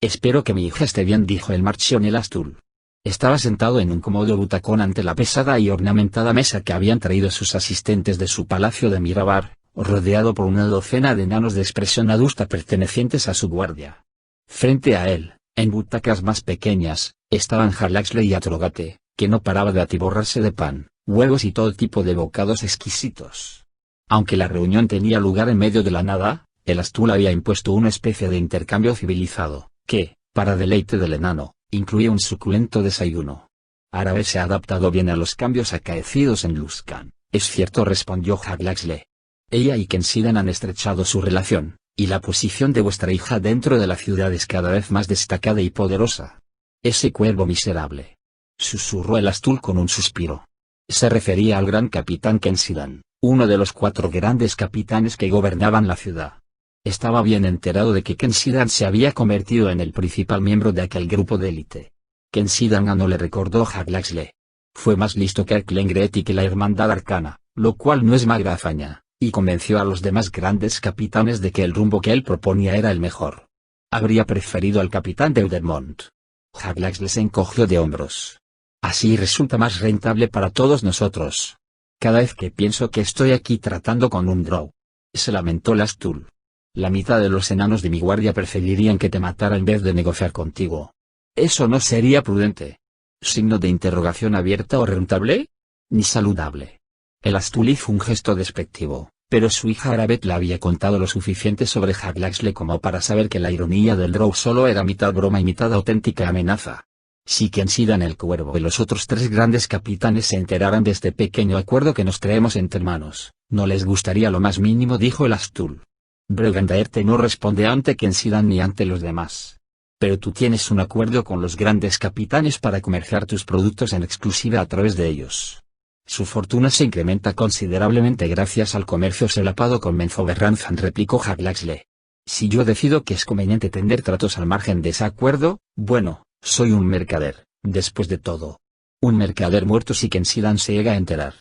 [SPEAKER 1] Espero que mi hija esté bien, dijo el marchionel Astul. Estaba sentado en un cómodo butacón ante la pesada y ornamentada mesa que habían traído sus asistentes de su palacio de Mirabar, rodeado por una docena de enanos de expresión adusta pertenecientes a su guardia. Frente a él, en butacas más pequeñas, estaban Haglaxle y Atrogate, que no paraba de atiborrarse de pan, huevos y todo tipo de bocados exquisitos. Aunque la reunión tenía lugar en medio de la nada, el Astul había impuesto una especie de intercambio civilizado, que, para deleite del enano, incluía un suculento desayuno. Árabe se ha adaptado bien a los cambios acaecidos en Luskan, es cierto, respondió Haglaxle. Ella y Kensidan han estrechado su relación, y la posición de vuestra hija dentro de la ciudad es cada vez más destacada y poderosa. Ese cuervo miserable. Susurró el Astul con un suspiro. Se refería al gran capitán Kensidan, uno de los 4 grandes capitanes que gobernaban la ciudad. Estaba bien enterado de que Kensidan se había convertido en el principal miembro de aquel grupo de élite. Kensidan no le recordó Haglaxle. Fue más listo que Erklengret y que la Hermandad Arcana, lo cual no es mala hazaña, y convenció a los demás grandes capitanes de que el rumbo que él proponía era el mejor. Habría preferido al capitán Deudermont. Haglaxle se encogió de hombros. Así resulta más rentable para todos nosotros. Cada vez que pienso que estoy aquí tratando con un drow. Se lamentó Astul. La mitad de los enanos de mi guardia preferirían que te matara en vez de negociar contigo. Eso no sería prudente. Signo de interrogación abierta. ¿O rentable? Ni saludable. El Astul hizo un gesto despectivo, pero su hija Arabet le había contado lo suficiente sobre Haglaxle como para saber que la ironía del drow solo era mitad broma y mitad auténtica amenaza. Si Kensidan el cuervo y los otros 3 grandes capitanes se enteraran de este pequeño acuerdo que nos traemos entre manos, no les gustaría lo más mínimo, dijo el Astul. Bregandaerte no responde ante Kensidan ni ante los demás. Pero tú tienes un acuerdo con los grandes capitanes para comerciar tus productos en exclusiva a través de ellos. Su fortuna se incrementa considerablemente gracias al comercio solapado con Menzoberranzan, replicó Haglaxle. Si yo decido que es conveniente tender tratos al margen de ese acuerdo, bueno, soy un mercader, después de todo. Un mercader muerto si Kensidan se llega a enterar.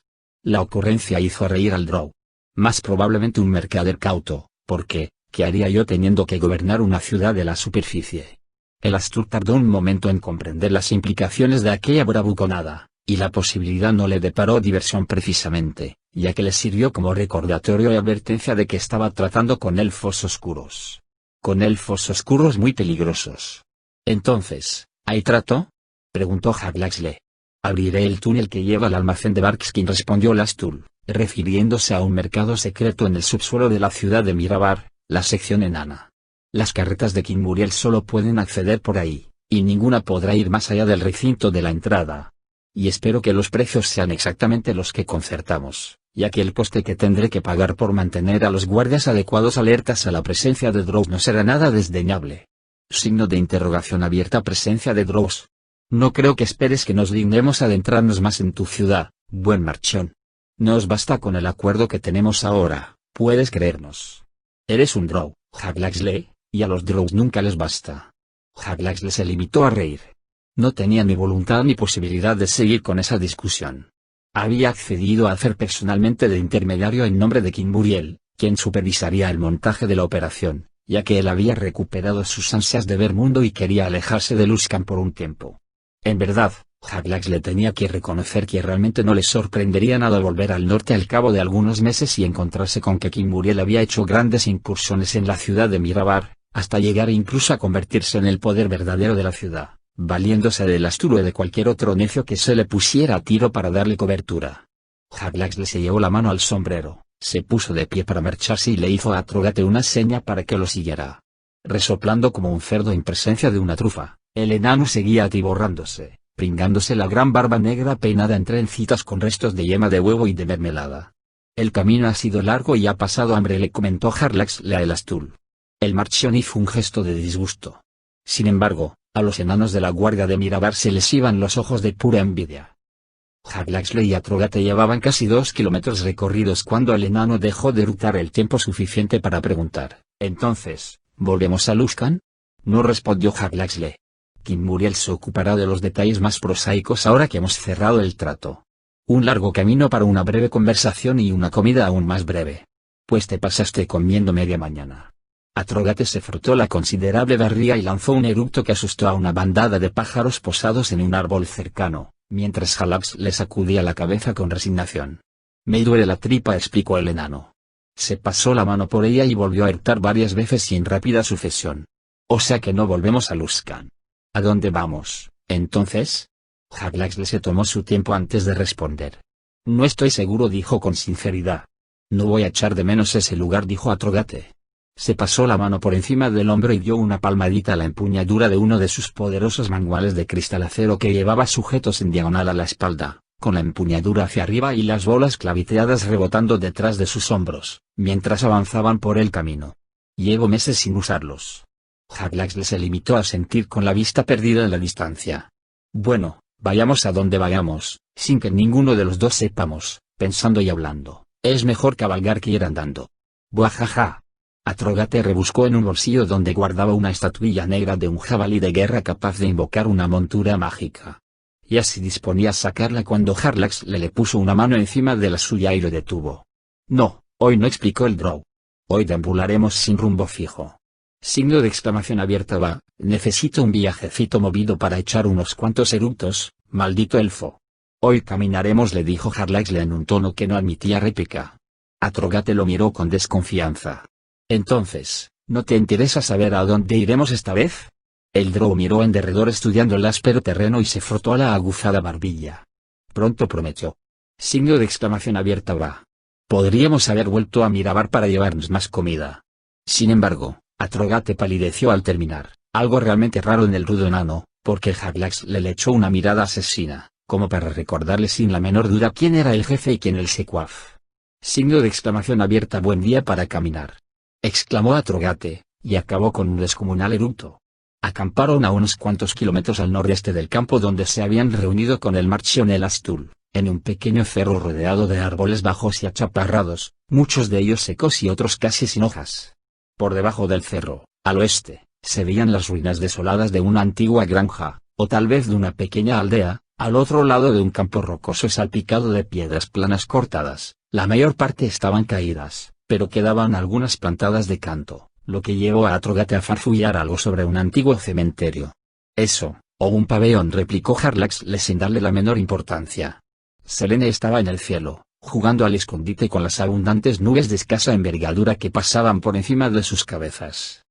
[SPEAKER 1] La ocurrencia hizo reír al drow. Más probablemente un mercader cauto, porque, ¿qué haría yo teniendo que gobernar una ciudad de la superficie? El Astur tardó un momento en comprender las implicaciones de aquella bravuconada, y la posibilidad no le deparó diversión precisamente, ya que le sirvió como recordatorio y advertencia de que estaba tratando con elfos oscuros. Con elfos oscuros muy peligrosos. Entonces, ¿hay trato?, preguntó Haglaxle. Abriré el túnel que lleva al almacén de Barkskin, respondió Lastul, refiriéndose a un mercado secreto en el subsuelo de la ciudad de Mirabar, la sección enana. Las carretas de King Muriel solo pueden acceder por ahí, y ninguna podrá ir más allá del recinto de la entrada. Y espero que los precios sean exactamente los que concertamos, ya que el coste que tendré que pagar por mantener a los guardias adecuados alertas a la presencia de Drows no será nada desdeñable. Signo de interrogación abierta. Presencia de Drows. No creo que esperes que nos dignemos adentrarnos más en tu ciudad, buen marchón. Nos basta con el acuerdo que tenemos ahora, puedes creernos. Eres un Drow, Haglaxle, y a los Drows nunca les basta. Haglaxle se limitó a reír. No tenía ni voluntad ni posibilidad de seguir con esa discusión. Había accedido a hacer personalmente de intermediario en nombre de King Muriel, quien supervisaría el montaje de la operación, ya que él había recuperado sus ansias de ver mundo y quería alejarse de Luskan por un tiempo. En verdad, Haglaxle tenía que reconocer que realmente no le sorprendería nada volver al norte al cabo de algunos meses y encontrarse con que King Muriel había hecho grandes incursiones en la ciudad de Mirabar, hasta llegar incluso a convertirse en el poder verdadero de la ciudad, valiéndose del Astur o de cualquier otro necio que se le pusiera a tiro para darle cobertura. Haglaxle se llevó la mano al sombrero, se puso de pie para marcharse y le hizo a Trogate una seña para que lo siguiera. Resoplando como un cerdo en presencia de una trufa, el enano seguía atiborrándose, pringándose la gran barba negra peinada en trencitas con restos de yema de huevo y de mermelada. El camino ha sido largo y ha pasado hambre, le comentó Haglaxle a el Astur. El marchión hizo un gesto de disgusto. Sin embargo, a los enanos de la guardia de Mirabar se les iban los ojos de pura envidia. Haglaxle y Atrogate llevaban casi 2 kilómetros recorridos cuando el enano dejó de eructar el tiempo suficiente para preguntar: ¿entonces, volvemos a Luskan? No, respondió Haglaxle. King Muriel se ocupará de los detalles más prosaicos ahora que hemos cerrado el trato. Un largo camino para una breve conversación y una comida aún más breve. Pues te pasaste comiendo media mañana. Atrogate se frotó la considerable barriga y lanzó un eructo que asustó a una bandada de pájaros posados en un árbol cercano, mientras Haglaxle le sacudía la cabeza con resignación. Me duele la tripa, explicó el enano. Se pasó la mano por ella y volvió a eructar varias veces y en rápida sucesión. O sea que no volvemos a Luskan. ¿A dónde vamos, entonces? Haglaxle se tomó su tiempo antes de responder. No estoy seguro, dijo con sinceridad. No voy a echar de menos ese lugar, dijo Atrogate. Se pasó la mano por encima del hombro y dio una palmadita a la empuñadura de uno de sus poderosos manguales de cristal acero que llevaba sujetos en diagonal a la espalda, con la empuñadura hacia arriba y las bolas claviteadas rebotando detrás de sus hombros, mientras avanzaban por el camino. Llevo meses sin usarlos. Haglaxle se limitó a sentir con la vista perdida en la distancia. Bueno, vayamos a donde vayamos, sin que ninguno de los dos sepamos, pensando y hablando, es mejor cabalgar que ir andando. Buajaja. Atrogate rebuscó en un bolsillo donde guardaba una estatuilla negra de un jabalí de guerra capaz de invocar una montura mágica. Ya se disponía a sacarla cuando Haglaxle le puso una mano encima de la suya y lo detuvo. No, hoy no, explicó el Drow. Hoy deambularemos sin rumbo fijo. Signo de exclamación abierta. Va, necesito un viajecito movido para echar unos cuantos eructos, maldito elfo. Hoy caminaremos, le dijo Haglaxle en un tono que no admitía réplica. Atrogate lo miró con desconfianza. Entonces, ¿no te interesa saber a dónde iremos esta vez? El Drow miró en derredor estudiando el áspero terreno y se frotó la aguzada barbilla. Pronto, prometió. Signo de exclamación abierta. Va. Podríamos haber vuelto a Mirabar para llevarnos más comida. Sin embargo, Atrogate palideció al terminar, algo realmente raro en el rudo enano, porque Haglaxle le echó una mirada asesina, como para recordarle sin la menor duda quién era el jefe y quién el secuaz. Signo de exclamación abierta. Buen día para caminar, exclamó Atrogate, y acabó con un descomunal eructo. Acamparon a unos cuantos kilómetros al nordeste del campo donde se habían reunido con el marchión el Astur, en un pequeño cerro rodeado de árboles bajos y achaparrados, muchos de ellos secos y otros casi sin hojas. Por debajo del cerro, al oeste, se veían las ruinas desoladas de una antigua granja, o tal vez de una pequeña aldea, al otro lado de un campo rocoso salpicado de piedras planas cortadas. La mayor parte estaban caídas, pero quedaban algunas plantadas de canto, lo que llevó a Atrogath a farfullar algo sobre un antiguo cementerio. Eso, o un pabellón, replicó Jarlaxle sin darle la menor importancia. Selene estaba en el cielo, jugando al escondite con las abundantes nubes de escasa envergadura que pasaban por encima de sus cabezas.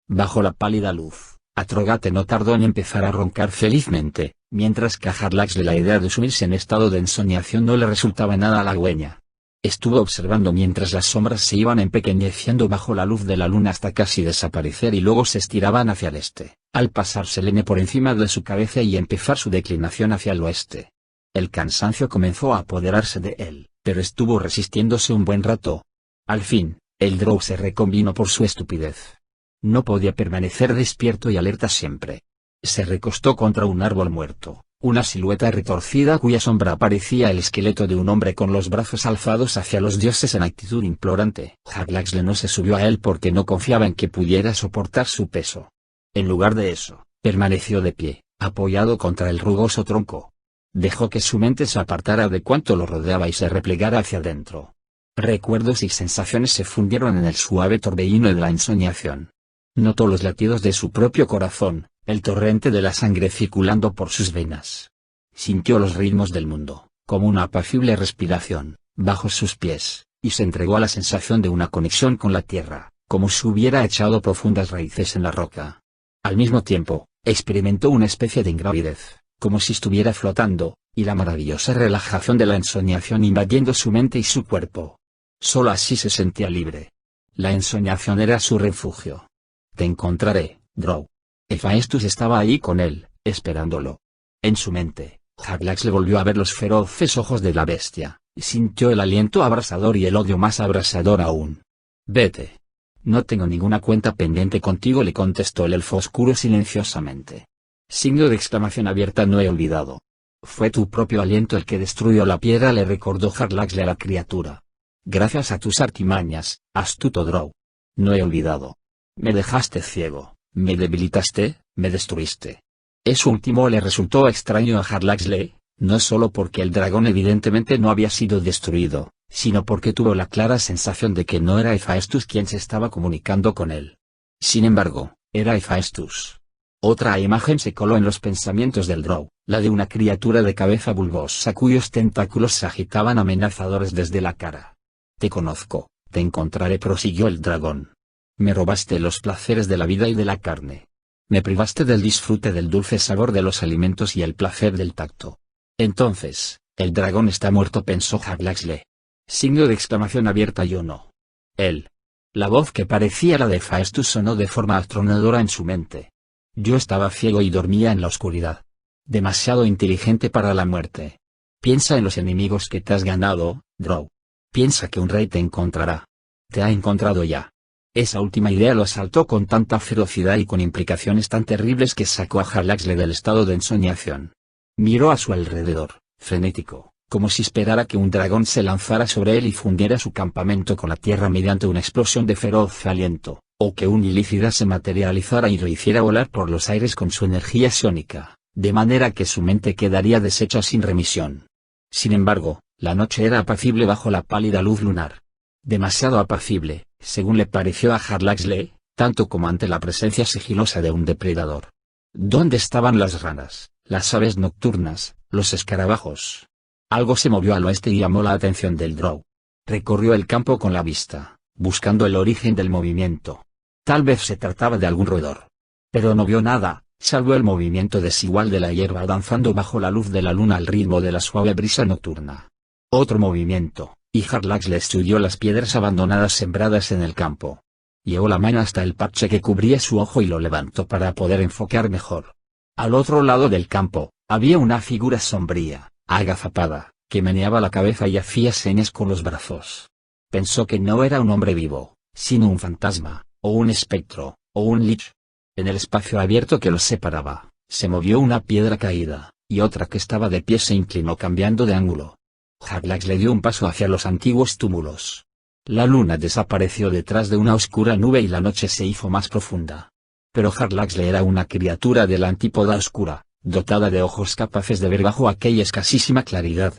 [SPEAKER 1] Bajo la pálida luz, Atrogath no tardó en empezar a roncar felizmente, mientras que a Jarlaxle la idea de sumirse en estado de ensoñación no le resultaba nada halagüeña. Estuvo observando mientras las sombras se iban empequeñeciendo bajo la luz de la luna hasta casi desaparecer y luego se estiraban hacia el este, al pasar Selene por encima de su cabeza y empezar su declinación hacia el oeste. El cansancio comenzó a apoderarse de él, pero estuvo resistiéndose un buen rato. Al fin, el Drow se reconvino por su estupidez. No podía permanecer despierto y alerta siempre. Se recostó contra un árbol muerto, una silueta retorcida cuya sombra parecía el esqueleto de un hombre con los brazos alzados hacia los dioses en actitud implorante. Jarlaxle no se subió a él porque no confiaba en que pudiera soportar su peso. En lugar de eso, permaneció de pie, apoyado contra el rugoso tronco. Dejó que su mente se apartara de cuanto lo rodeaba y se replegara hacia adentro. Recuerdos y sensaciones se fundieron en el suave torbellino de la ensoñación. Notó los latidos de su propio corazón, el torrente de la sangre circulando por sus venas. Sintió los ritmos del mundo, como una apacible respiración, bajo sus pies, y se entregó a la sensación de una conexión con la tierra, como si hubiera echado profundas raíces en la roca. Al mismo tiempo, experimentó una especie de ingravidez, como si estuviera flotando, y la maravillosa relajación de la ensoñación invadiendo su mente y su cuerpo. Solo así se sentía libre. La ensoñación era su refugio. Te encontraré, Drow. Hephaestus estaba ahí con él, esperándolo. En su mente, Jarlaxle volvió a ver los feroces ojos de la bestia, y sintió el aliento abrasador y el odio más abrasador aún. Vete. No tengo ninguna cuenta pendiente contigo, le contestó el elfo oscuro silenciosamente. Signo de exclamación abierta. No he olvidado. Fue tu propio aliento el que destruyó la piedra, le recordó Jarlaxle a la criatura. Gracias a tus artimañas, astuto Drow. No he olvidado. Me dejaste ciego, me debilitaste, me destruiste. Eso último le resultó extraño a Jarlaxle, no solo porque el dragón evidentemente no había sido destruido, sino porque tuvo la clara sensación de que no era Hephaestus quien se estaba comunicando con él. Sin embargo, era Hephaestus. Otra imagen se coló en los pensamientos del Drow, la de una criatura de cabeza bulbosa cuyos tentáculos se agitaban amenazadores desde la cara. Te conozco, te encontraré, prosiguió el dragón. Me robaste los placeres de la vida y de la carne. Me privaste del disfrute del dulce sabor de los alimentos y el placer del tacto. Entonces, el dragón está muerto, pensó Jarlaxle. Signo de exclamación abierta. Yo no. Él. La voz que parecía la de Hephaestus sonó de forma atronadora en su mente. Yo estaba ciego y dormía en la oscuridad. Demasiado inteligente para la muerte. Piensa en los enemigos que te has ganado, Drow. Piensa que un rey te encontrará. Te ha encontrado ya. Esa última idea lo asaltó con tanta ferocidad y con implicaciones tan terribles que sacó a Jarlaxle del estado de ensoñación. Miró a su alrededor, frenético, como si esperara que un dragón se lanzara sobre él y fundiera su campamento con la tierra mediante una explosión de feroz aliento, o que un ilícida se materializara y lo hiciera volar por los aires con su energía psiónica, de manera que su mente quedaría deshecha sin remisión. Sin embargo, la noche era apacible bajo la pálida luz lunar. Demasiado apacible, según le pareció a Jarlaxle, tanto como ante la presencia sigilosa de un depredador. ¿Dónde estaban las ranas, las aves nocturnas, los escarabajos? Algo se movió al oeste y llamó la atención del Drow. Recorrió el campo con la vista, buscando el origen del movimiento. Tal vez se trataba de algún roedor. Pero no vio nada, salvo el movimiento desigual de la hierba danzando bajo la luz de la luna al ritmo de la suave brisa nocturna. Otro movimiento, y Jarlaxle estudió las piedras abandonadas sembradas en el campo. Llevó la mano hasta el parche que cubría su ojo y lo levantó para poder enfocar mejor. Al otro lado del campo, había una figura sombría, agazapada, que meneaba la cabeza y hacía señas con los brazos. Pensó que no era un hombre vivo, sino un fantasma, o un espectro, o un lich. En el espacio abierto que los separaba, se movió una piedra caída, y otra que estaba de pie se inclinó cambiando de ángulo. Jarlaxle dio un paso hacia los antiguos túmulos. La luna desapareció detrás de una oscura nube y la noche se hizo más profunda. Pero Jarlaxle era una criatura de la antípoda oscura, dotada de ojos capaces de ver bajo aquella escasísima claridad.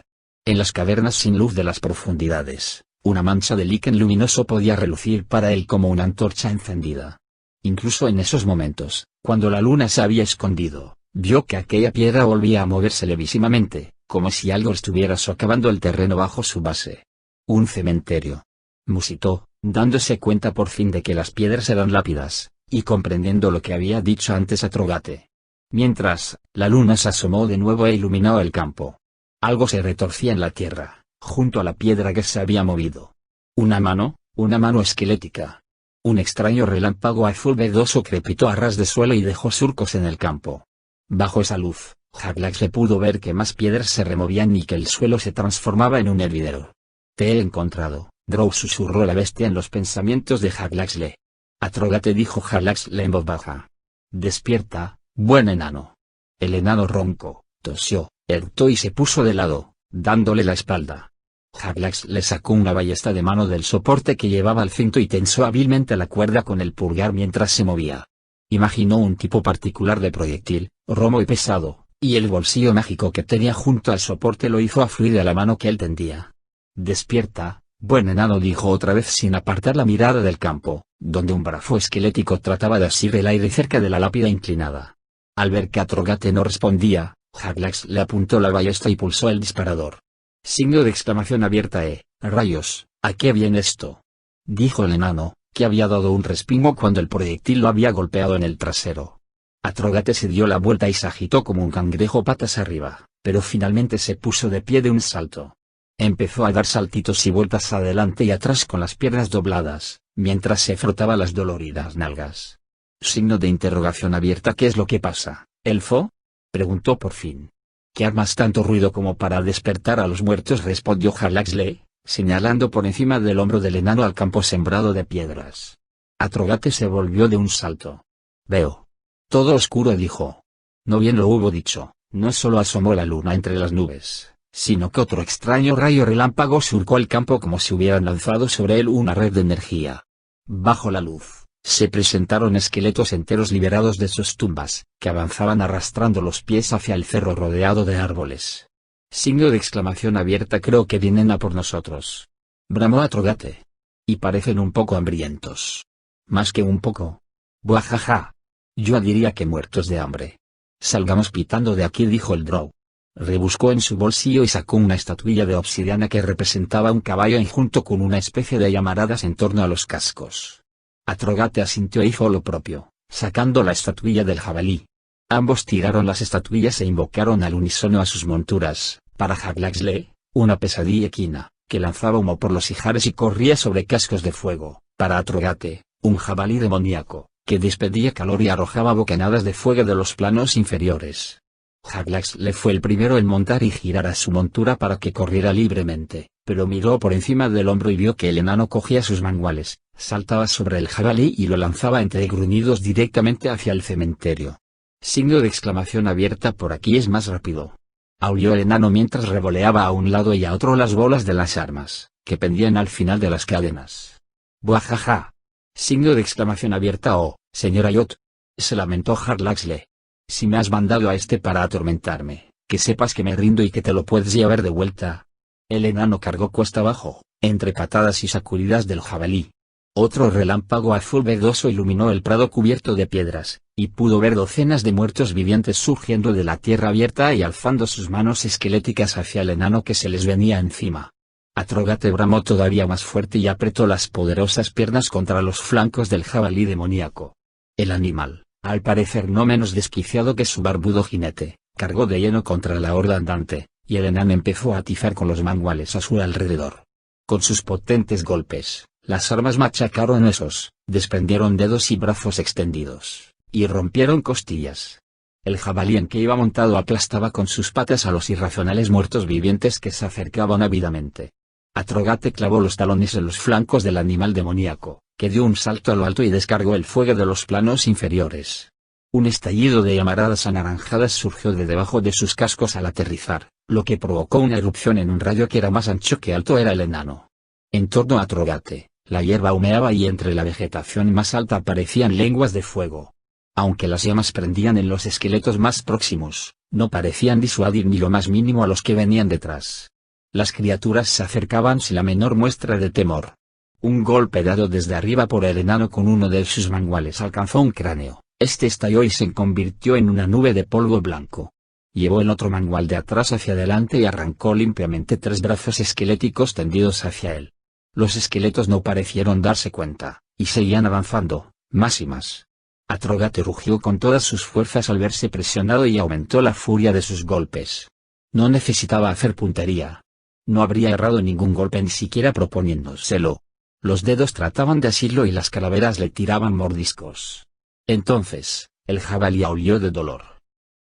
[SPEAKER 1] En las cavernas sin luz de las profundidades, Una mancha de líquen luminoso podía relucir para él como una antorcha encendida. Incluso en esos momentos, cuando la luna se había escondido, vio que aquella piedra volvía a moverse levísimamente, como si algo estuviera socavando el terreno bajo su base. Un cementerio. Musitó, dándose cuenta por fin de que las piedras eran lápidas, y comprendiendo lo que había dicho antes Atrogate. Mientras, la luna se asomó de nuevo e iluminó el campo. Algo se retorcía en la tierra, junto a la piedra que se había movido. Una mano esquelética. Un extraño relámpago azul verdoso crepitó a ras de suelo y dejó surcos en el campo. Bajo esa luz, Harlaxle pudo ver que más piedras se removían y que el suelo se transformaba en un hervidero. «Te he encontrado», Drow susurró la bestia en los pensamientos de Harlaxle. «Atrogate», dijo Harlaxle en voz baja. «Despierta, buen enano». El enano roncó, tosió, eructó y se puso de lado, dándole la espalda. Harlaxle sacó una ballesta de mano del soporte que llevaba al cinto y tensó hábilmente la cuerda con el pulgar mientras se movía. Imaginó un tipo particular de proyectil, romo y pesado, y el bolsillo mágico que tenía junto al soporte lo hizo afluir a la mano que él tendía. «Despierta, buen enano», dijo otra vez sin apartar la mirada del campo, donde un brazo esquelético trataba de asir el aire cerca de la lápida inclinada. Al ver que Atrogate no respondía, Harlaxle le apuntó la ballesta y pulsó el disparador. Signo de exclamación abierta. «Rayos, ¿a qué viene esto?», dijo el enano, que había dado un respingo cuando el proyectil lo había golpeado en el trasero. Atrogate se dio la vuelta y se agitó como un cangrejo patas arriba, pero finalmente se puso de pie de un salto. Empezó a dar saltitos y vueltas adelante y atrás con las piernas dobladas, mientras se frotaba las doloridas nalgas. Signo de interrogación abierta. «¿Qué es lo que pasa, elfo?», preguntó por fin. «¿Qué armas tanto ruido como para despertar a los muertos?», respondió Harlaxle, señalando por encima del hombro del enano al campo sembrado de piedras. Atrogate se volvió de un salto. «Veo todo oscuro», dijo. No bien lo hubo dicho, no solo asomó la luna entre las nubes, sino que otro extraño rayo relámpago surcó el campo como si hubieran lanzado sobre él una red de energía. Bajo la luz, se presentaron esqueletos enteros liberados de sus tumbas, que avanzaban arrastrando los pies hacia el cerro rodeado de árboles. Signo de exclamación abierta. «Creo que vienen a por nosotros», bramó Atrogate. «Y parecen un poco hambrientos». «Más que un poco. Buajaja. Yo diría que muertos de hambre». «Salgamos pitando de aquí», dijo el Drow. Rebuscó en su bolsillo y sacó una estatuilla de obsidiana que representaba un caballo junto con una especie de llamaradas en torno a los cascos. Atrogate asintió e hizo lo propio, sacando la estatuilla del jabalí. Ambos tiraron las estatuillas e invocaron al unísono a sus monturas. Para Harlaxle, una pesadilla equina, que lanzaba humo por los ijares y corría sobre cascos de fuego. Para Atrogate, un jabalí demoníaco, que despedía calor y arrojaba bocanadas de fuego de los planos inferiores. Harlaxle fue el primero en montar y girar a su montura para que corriera libremente, pero miró por encima del hombro y vio que el enano cogía sus manguales, saltaba sobre el jabalí y lo lanzaba entre gruñidos directamente hacia el cementerio. Signo de exclamación abierta. «Por aquí es más rápido», aulló el enano mientras revoleaba a un lado y a otro las bolas de las armas, que pendían al final de las cadenas. «Buajaja». Signo de exclamación abierta. «Oh, señor Ayot», se lamentó Harlaxle. «Si me has mandado a este para atormentarme, que sepas que me rindo y que te lo puedes llevar de vuelta». El enano cargó cuesta abajo, entre patadas y sacudidas del jabalí. Otro relámpago azul verdoso iluminó el prado cubierto de piedras, y pudo ver docenas de muertos vivientes surgiendo de la tierra abierta y alzando sus manos esqueléticas hacia el enano que se les venía encima. Atrogate bramó todavía más fuerte y apretó las poderosas piernas contra los flancos del jabalí demoníaco. El animal, al parecer no menos desquiciado que su barbudo jinete, cargó de lleno contra la horda andante, y el enano empezó a atizar con los manguales a su alrededor. Con sus potentes golpes, las armas machacaron huesos, desprendieron dedos y brazos extendidos, y rompieron costillas. El jabalí en que iba montado aplastaba con sus patas a los irracionales muertos vivientes que se acercaban ávidamente. Atrogate clavó los talones en los flancos del animal demoníaco, que dio un salto a lo alto y descargó el fuego de los planos inferiores. Un estallido de llamaradas anaranjadas surgió de debajo de sus cascos al aterrizar, lo que provocó una erupción en un rayo que era más ancho que alto. Era el enano. En torno a Atrogate, la hierba humeaba y entre la vegetación más alta aparecían lenguas de fuego. Aunque las llamas prendían en los esqueletos más próximos, no parecían disuadir ni lo más mínimo a los que venían detrás. Las criaturas se acercaban sin la menor muestra de temor. Un golpe dado desde arriba por el enano con uno de sus manguales alcanzó un cráneo, este estalló y se convirtió en una nube de polvo blanco. Llevó el otro mangual de atrás hacia adelante y arrancó limpiamente 3 brazos esqueléticos tendidos hacia él. Los esqueletos no parecieron darse cuenta, y seguían avanzando, más y más. Atrogate rugió con todas sus fuerzas al verse presionado y aumentó la furia de sus golpes. No necesitaba hacer puntería. No habría errado ningún golpe ni siquiera proponiéndoselo. Los dedos trataban de asirlo y las calaveras le tiraban mordiscos. Entonces, el jabalí aulló de dolor.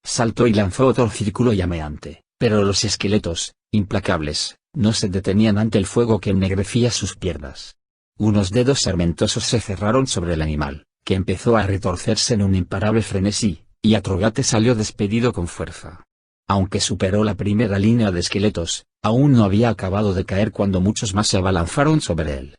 [SPEAKER 1] Saltó y lanzó otro círculo llameante, pero los esqueletos, implacables, no se detenían ante el fuego que ennegrecía sus piernas. Unos dedos sarmentosos se cerraron sobre el animal, que empezó a retorcerse en un imparable frenesí, y Atrogate salió despedido con fuerza. Aunque superó la primera línea de esqueletos, aún no había acabado de caer cuando muchos más se abalanzaron sobre él.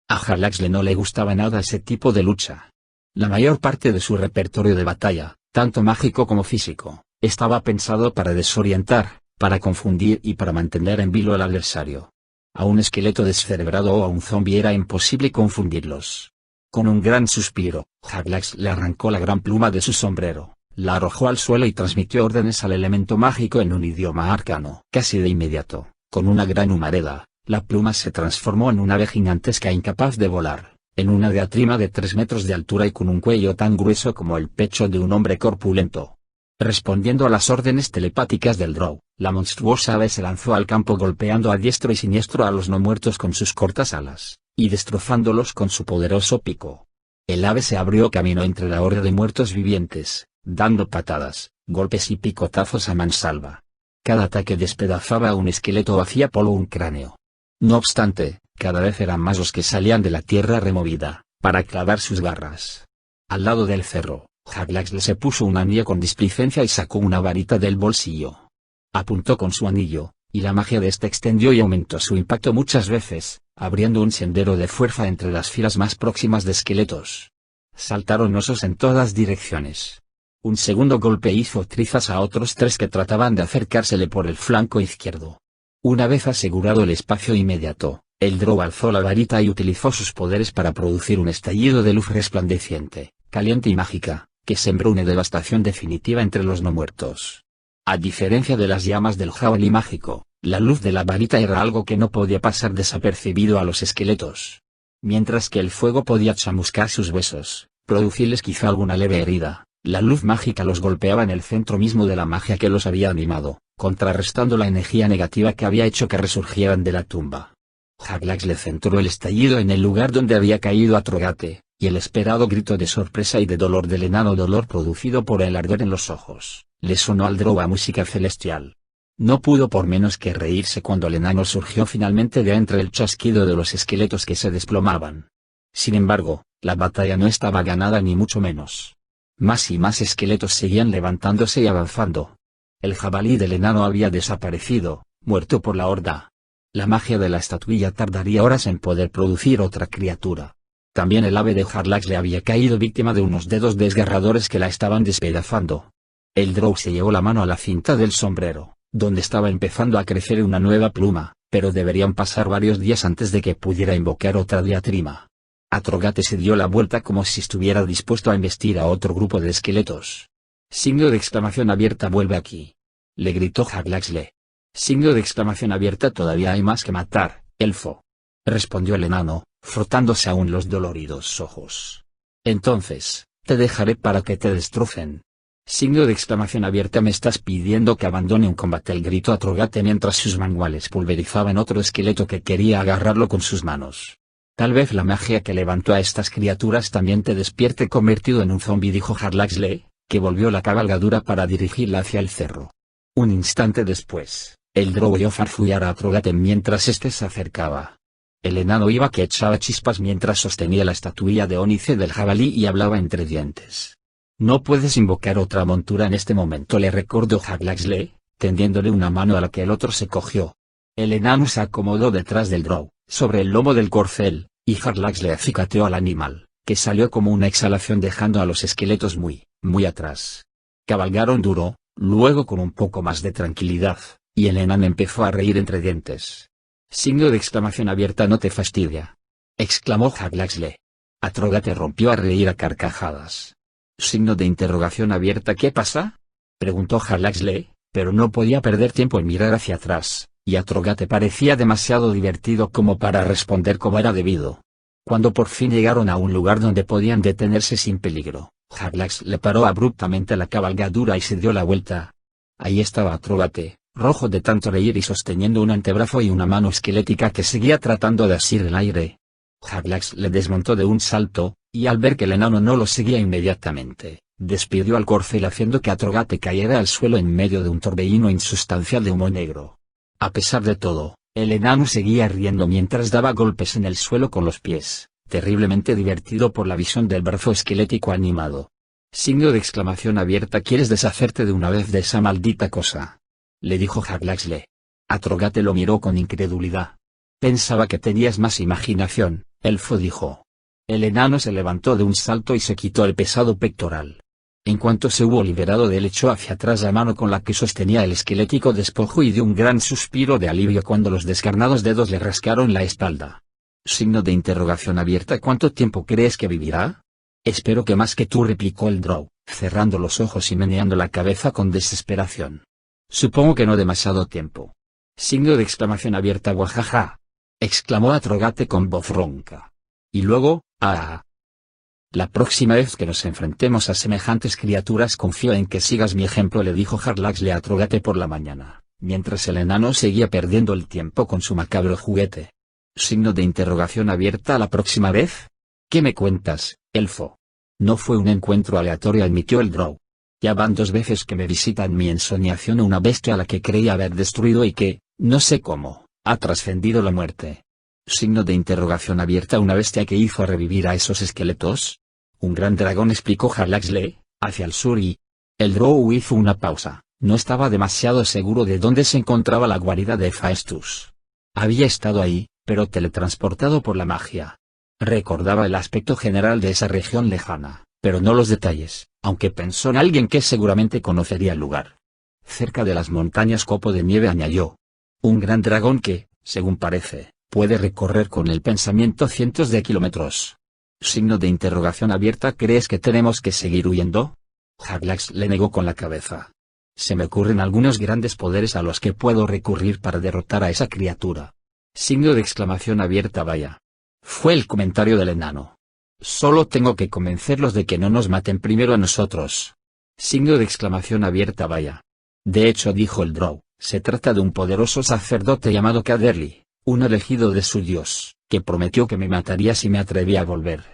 [SPEAKER 1] A Jarlaxle no le gustaba nada ese tipo de lucha. La mayor parte de su repertorio de batalla, tanto mágico como físico, estaba pensado para desorientar, para confundir y para mantener en vilo al adversario. A un esqueleto descerebrado o a un zombi era imposible confundirlos. Con un gran suspiro, Jarlaxle le arrancó la gran pluma de su sombrero, la arrojó al suelo y transmitió órdenes al elemento mágico en un idioma arcano. Casi de inmediato, con una gran humareda, la pluma se transformó en una ave gigantesca incapaz de volar, en una diatrima de 3 metros de altura y con un cuello tan grueso como el pecho de un hombre corpulento. Respondiendo a las órdenes telepáticas del Drow, la monstruosa ave se lanzó al campo golpeando a diestro y siniestro a los no muertos con sus cortas alas, y destrozándolos con su poderoso pico. El ave se abrió camino entre la horda de muertos vivientes, dando patadas, golpes y picotazos a mansalva. Cada ataque despedazaba a un esqueleto o hacía polvo un cráneo. No obstante, cada vez eran más los que salían de la tierra removida, para clavar sus garras. Al lado del cerro, Jarlaxle se puso un anillo con displicencia y sacó una varita del bolsillo. Apuntó con su anillo, y la magia de este extendió y aumentó su impacto muchas veces, abriendo un sendero de fuerza entre las filas más próximas de esqueletos. Saltaron osos en todas direcciones. Un segundo golpe hizo trizas a otros 3 que trataban de acercársele por el flanco izquierdo. Una vez asegurado el espacio inmediato, el Drow alzó la varita y utilizó sus poderes para producir un estallido de luz resplandeciente, caliente y mágica, que sembró una devastación definitiva entre los no muertos. A diferencia de las llamas del jabalí mágico, la luz de la varita era algo que no podía pasar desapercibido a los esqueletos. Mientras que el fuego podía chamuscar sus huesos, producirles quizá alguna leve herida, la luz mágica los golpeaba en el centro mismo de la magia que los había animado, contrarrestando la energía negativa que había hecho que resurgieran de la tumba. Jarlaxle centró el estallido en el lugar donde había caído Atrogate, y el esperado grito de sorpresa y de dolor del enano, dolor producido por el ardor en los ojos, le sonó al Drow a música celestial. No pudo por menos que reírse cuando el enano surgió finalmente de entre el chasquido de los esqueletos que se desplomaban. Sin embargo, la batalla no estaba ganada ni mucho menos. Más y más esqueletos seguían levantándose y avanzando. El jabalí del enano había desaparecido, muerto por la horda. La magia de la estatuilla tardaría horas en poder producir otra criatura. También el ave de Jarlaxle había caído víctima de unos dedos desgarradores que la estaban despedazando. El Drow se llevó la mano a la cinta del sombrero, donde estaba empezando a crecer una nueva pluma, pero deberían pasar varios días antes de que pudiera invocar otra diatrima. Atrogate se dio la vuelta como si estuviera dispuesto a embestir a otro grupo de esqueletos. Signo de exclamación abierta, vuelve aquí. Le gritó Jarlaxle. Signo de exclamación abierta, todavía hay más que matar, elfo. Respondió el enano, frotándose aún los doloridos ojos. Entonces, te dejaré para que te destrocen. Signo de exclamación abierta, me estás pidiendo que abandone un combate, el gritó Atrogate mientras sus manguales pulverizaban otro esqueleto que quería agarrarlo con sus manos. Tal vez la magia que levantó a estas criaturas también te despierte convertido en un zombi, dijo Jarlaxle, que volvió la cabalgadura para dirigirla hacia el cerro. Un instante después, el Drow oyó farfullar a Atrogate mientras éste se acercaba. El enano iba que echaba chispas mientras sostenía la estatuilla de ónice del jabalí y hablaba entre dientes. No puedes invocar otra montura en este momento, le recordó Jarlaxle, tendiéndole una mano a la que el otro se cogió. El enano se acomodó detrás del Drow, sobre el lomo del corcel, y Jarlaxle acicateó al animal, que salió como una exhalación dejando a los esqueletos muy atrás. Cabalgaron duro, luego con un poco más de tranquilidad, Y el enano empezó a reír entre dientes. Signo de exclamación abierta. No te fastidia, exclamó Harlaxle. Atrogate rompió a reír a carcajadas. Signo de interrogación abierta. ¿Qué pasa?, preguntó Harlaxle, pero no podía perder tiempo en mirar hacia atrás, y Atrogate parecía demasiado divertido como para responder como era debido. Cuando por fin llegaron a un lugar donde podían detenerse sin peligro, Harlaxle paró abruptamente la cabalgadura y se dio la vuelta. Ahí estaba Atrogate, rojo de tanto reír y sosteniendo un antebrazo y una mano esquelética que seguía tratando de asir el aire. Harlaxle desmontó de un salto, y al ver que el enano no lo seguía inmediatamente, despidió al corcel haciendo que Atrogate cayera al suelo en medio de un torbellino insustancial de humo negro. A pesar de todo, el enano seguía riendo mientras daba golpes en el suelo con los pies, terriblemente divertido por la visión del brazo esquelético animado. Signo de exclamación abierta. ¿Quieres deshacerte de una vez de esa maldita cosa?, le dijo Harlaxle. Atrogate lo miró con incredulidad. Pensaba que tenías más imaginación, elfo, dijo. El enano se levantó de un salto y se quitó el pesado pectoral. En cuanto se hubo liberado de él, echó hacia atrás la mano con la que sostenía el esquelético despojo y dio un gran suspiro de alivio cuando los descarnados dedos le rascaron la espalda. Signo de interrogación abierta. ¿Cuánto tiempo crees que vivirá? Espero que más que tú, replicó el drow, cerrando los ojos y meneando la cabeza con desesperación. Supongo que no demasiado tiempo. Signo de exclamación abierta. Guajaja, exclamó Atrogate con voz ronca. Y luego, la próxima vez que nos enfrentemos a semejantes criaturas confío en que sigas mi ejemplo, le dijo Harlaxle a Atrogate por la mañana, mientras el enano seguía perdiendo el tiempo con su macabro juguete. Signo de interrogación abierta. ¿La próxima vez? ¿Qué me cuentas, elfo? No fue un encuentro aleatorio, admitió el drow. Ya van 2 veces que me visita en mi ensoñación una bestia a la que creía haber destruido y que, no sé cómo, ha trascendido la muerte. Signo de interrogación abierta. ¿Una bestia que hizo revivir a esos esqueletos? Un gran dragón, explicó Harlaxle, hacia el sur y... El drow hizo una pausa. No estaba demasiado seguro de dónde se encontraba la guarida de Hephaestus. Había estado ahí, pero teletransportado por la magia. Recordaba el aspecto general de esa región lejana, pero no los detalles, aunque pensó en alguien que seguramente conocería el lugar. Cerca de las montañas Copo de Nieve, añadió. Un gran dragón que, según parece, puede recorrer con el pensamiento cientos de kilómetros. Signo de interrogación abierta. ¿Crees que tenemos que seguir huyendo? Harlaxle negó con la cabeza. Se me ocurren algunos grandes poderes a los que puedo recurrir para derrotar a esa criatura. Signo de exclamación abierta. Vaya, fue el comentario del enano. Solo tengo que convencerlos de que no nos maten primero a nosotros. Signo de exclamación abierta. Vaya. De hecho, dijo el drow, se trata de un poderoso sacerdote llamado Caderly, un elegido de su dios, que prometió que me mataría si me atrevía a volver.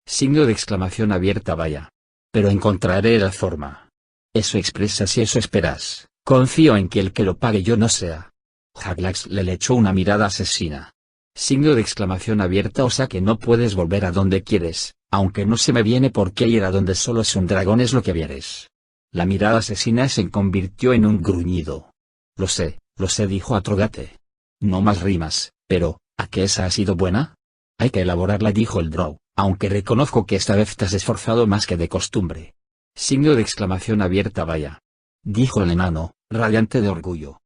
[SPEAKER 1] Signo de exclamación abierta. Vaya. Pero encontraré la forma. Eso expresas y eso esperas. Confío en que el que lo pague yo no sea. Harlaxle le echó una mirada asesina. Signo de exclamación abierta. O sea que no puedes volver a donde quieres, aunque no se me viene por qué ir a donde solo es un dragón es lo que vieres. La mirada asesina se convirtió en un gruñido. Lo sé, dijo Atrogate. No más rimas, pero, ¿a qué esa ha sido buena? Hay que elaborarla, dijo el drow, aunque reconozco que esta vez te has esforzado más que de costumbre. Signo de exclamación abierta. Vaya, dijo el enano, radiante de orgullo.